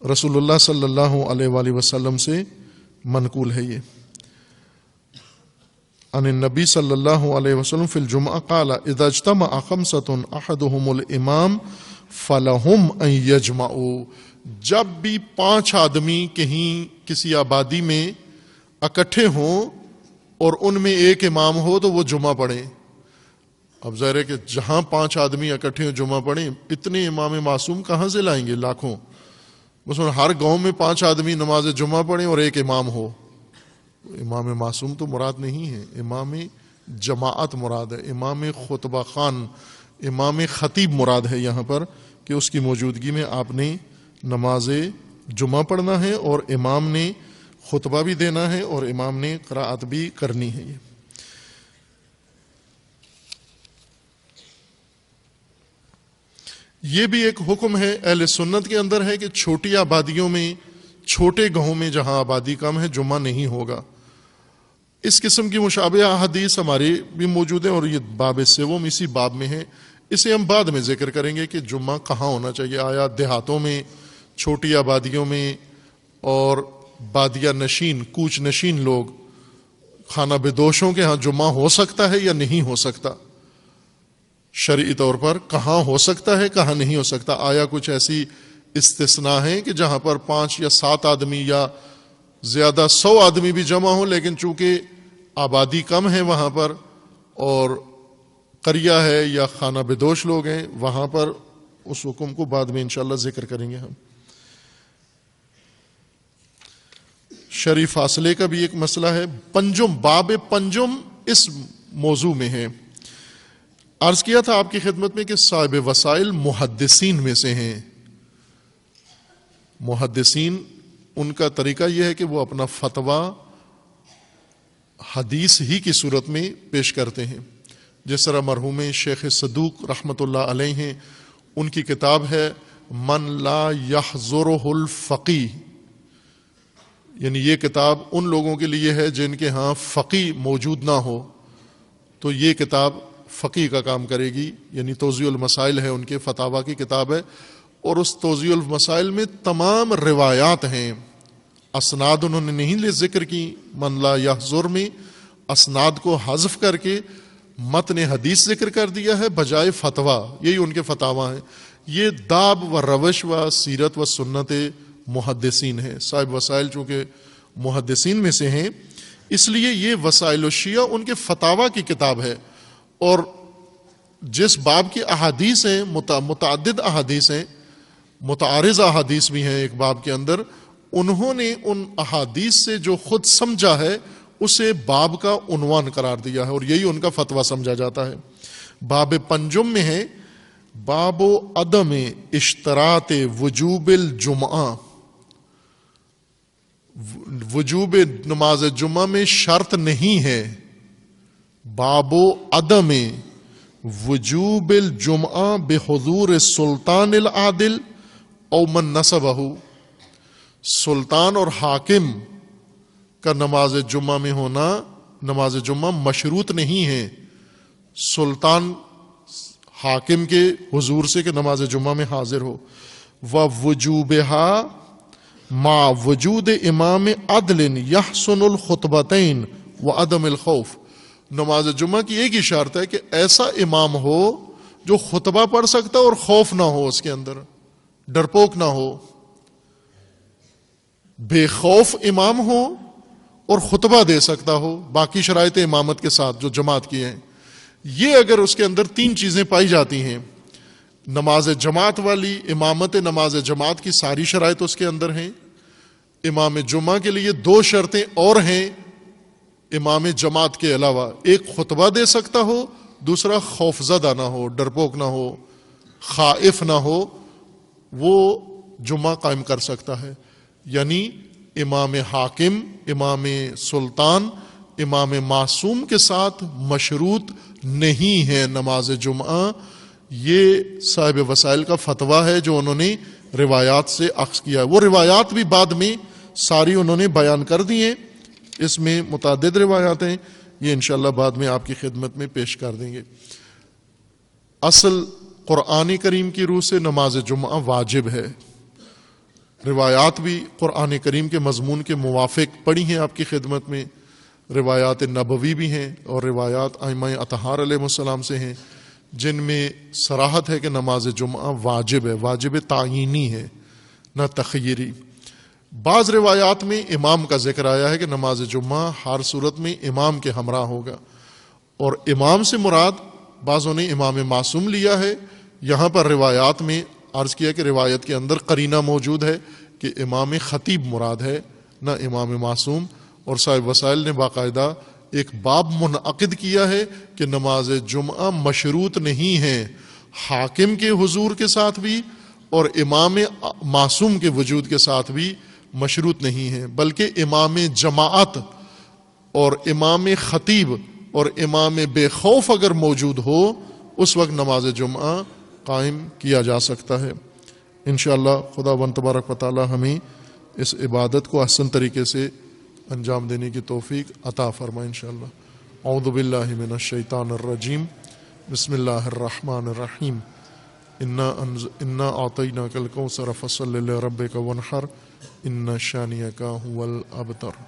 رسول اللہ صلی اللہ علیہ وآلہ وسلم سے منقول ہے۔ یہ عن النبی صلی اللہ علیہ وسلم فی الجمعہ قال اذا اجتمع 5 احدهم الامام فلہم ان یجمعوا، جب بھی 5 آدمی کہیں کسی آبادی میں اکٹھے ہوں اور ان میں ایک امام ہو تو وہ جمعہ پڑھیں۔ اب ظاہر ہے کہ جہاں 5 آدمی اکٹھے ہوں جمعہ پڑھیں، اتنے امام معصوم کہاں سے لائیں گے؟ لاکھوں، مثلا ہر گاؤں میں 5 آدمی نماز جمعہ پڑھیں اور ایک امام ہو، امام معصوم تو مراد نہیں ہے، امام جماعت مراد ہے، امام خطبہ خان، امام خطیب مراد ہے یہاں پر، کہ اس کی موجودگی میں آپ نے نماز جمعہ پڑھنا ہے اور امام نے خطبہ بھی دینا ہے اور امام نے قرأت بھی کرنی ہے۔ یہ بھی ایک حکم ہے اہل سنت کے اندر ہے کہ چھوٹی آبادیوں میں، چھوٹے گاؤں میں جہاں آبادی کم ہے جمعہ نہیں ہوگا۔ اس قسم کی مشابہ حدیث ہماری بھی موجود ہے، اور یہ باب سوم اسی باب میں ہے، اسے ہم بعد میں ذکر کریں گے کہ جمعہ کہاں ہونا چاہیے۔ آیا دیہاتوں میں، چھوٹی آبادیوں میں اور بادیہ نشین، کوچ نشین لوگ، خانہ بدوشوں کے ہاں جمعہ ہو سکتا ہے یا نہیں ہو سکتا؟ شرعی طور پر کہاں ہو سکتا ہے، کہاں نہیں ہو سکتا؟ آیا کچھ ایسی استثناء ہیں کہ جہاں پر 5 یا 7 آدمی یا زیادہ 100 آدمی بھی جمع ہوں، لیکن چونکہ آبادی کم ہے وہاں پر اور قریہ ہے یا خانہ بدوش لوگ ہیں وہاں پر اس حکم کو بعد میں انشاءاللہ ذکر کریں گے ہم. شرعی فاصلے کا بھی ایک مسئلہ ہے. پنجم، باب پنجم اس موضوع میں ہے. عرض کیا تھا آپ کی خدمت میں کہ صاحب وسائل محدثین میں سے ہیں. محدثین ان کا طریقہ یہ ہے کہ وہ اپنا فتویٰ حدیث ہی کی صورت میں پیش کرتے ہیں. جس طرح مرحوم شیخ صدوق رحمۃ اللہ علیہ ہیں، ان کی کتاب ہے من لا یحضرہ الفقیہ، یعنی یہ کتاب ان لوگوں کے لیے ہے جن کے ہاں فقیہ موجود نہ ہو، تو یہ کتاب فقیہ کا کام کرے گی. یعنی توضیح المسائل ہے، ان کے فتاویٰ کی کتاب ہے، اور اس توضیح المسائل میں تمام روایات ہیں. اسناد انہوں نے نہیں ذکر کی من لا یحضر میں، اسناد کو حذف کر کے متن حدیث ذکر کر دیا ہے بجائے فتویٰ. یہی ان کے فتاویٰ ہیں. یہ داب و روش و سیرت و سنت محدثین ہے. صاحب وسائل چونکہ محدثین میں سے ہیں، اس لیے یہ وسائل الشیعہ ان کے فتاویٰ کی کتاب ہے. اور جس باب کی احادیث ہیں، متعدد احادیث ہیں، متعارض احادیث بھی ہیں ایک باب کے اندر، انہوں نے ان احادیث سے جو خود سمجھا ہے اسے باب کا عنوان قرار دیا ہے، اور یہی ان کا فتویٰ سمجھا جاتا ہے. باب پنجم میں ہے باب عدم اشتراط وجوب الجمعہ. وجوب نماز جمعہ میں شرط نہیں ہے. باب عدم وجوب الجمعہ بحضور السلطان العادل او من نصبہ. سلطان اور حاکم کا نماز جمعہ میں ہونا، نماز جمعہ مشروط نہیں ہے. سلطان حاکم کے حضور سے کہ نماز جمعہ میں حاضر ہو. ووجوبها مع وجود امام عدل یحسن الخطبتین وعدم الخوف. نماز جمعہ کی ایک ہی شرط ہے کہ ایسا امام ہو جو خطبہ پڑھ سکتا اور خوف نہ ہو، اس کے اندر ڈرپوک نہ ہو. بے خوف امام ہو اور خطبہ دے سکتا ہو باقی شرائط امامت کے ساتھ جو جماعت کی ہیں. یہ اگر اس کے اندر تین چیزیں پائی جاتی ہیں، نماز جماعت والی امامت، نماز جماعت کی ساری شرائط اس کے اندر ہیں. امام جمعہ کے لیے دو شرطیں اور ہیں امام جماعت کے علاوہ، ایک خطبہ دے سکتا ہو، دوسرا خوف زدہ نہ ہو، ڈرپوک نہ ہو، خائف نہ ہو، وہ جمعہ قائم کر سکتا ہے. یعنی امام حاکم، امام سلطان، امام معصوم کے ساتھ مشروط نہیں ہے نماز جمعہ. یہ صاحب وسائل کا فتویٰ ہے جو انہوں نے روایات سے اخذ کیا ہے. وہ روایات بھی بعد میں ساری انہوں نے بیان کر دی ہیں. اس میں متعدد روایات ہیں، یہ انشاءاللہ بعد میں آپ کی خدمت میں پیش کر دیں گے. اصل قرآن کریم کی روح سے نماز جمعہ واجب ہے. روایات بھی قرآن کریم کے مضمون کے موافق پڑھی ہیں آپ کی خدمت میں. روایات نبوی بھی ہیں اور روایات ائمہ اطہار علیہ السلام سے ہیں جن میں صراحت ہے کہ نماز جمعہ واجب ہے، واجب تعینی ہے، نہ تخیری. بعض روایات میں امام کا ذکر آیا ہے کہ نماز جمعہ ہر صورت میں امام کے ہمراہ ہوگا، اور امام سے مراد بعضوں نے امام معصوم لیا ہے. یہاں پر روایات میں عرض کیا کہ روایت کے اندر قرینہ موجود ہے کہ امام خطیب مراد ہے، نہ امام معصوم. اور صاحب وسائل نے باقاعدہ ایک باب منعقد کیا ہے کہ نماز جمعہ مشروط نہیں ہے حاکم کے حضور کے ساتھ بھی اور امام معصوم کے وجود کے ساتھ بھی مشروط نہیں ہے، بلکہ امام جماعت اور امام خطیب اور امام بے خوف اگر موجود ہو اس وقت نماز جمعہ قائم کیا جا سکتا ہے. انشاءاللہ خداوند تبارک و تعالی ہمیں اس عبادت کو احسن طریقے سے انجام دینے کی توفیق عطا فرمائے انشاءاللہ. اعوذ باللہ من الشیطان الرجیم، بسم اللہ الرحمن الرحیم. انا اعطیناک الکوثر فصل لربک وانحر ان شانئک هو الابتر.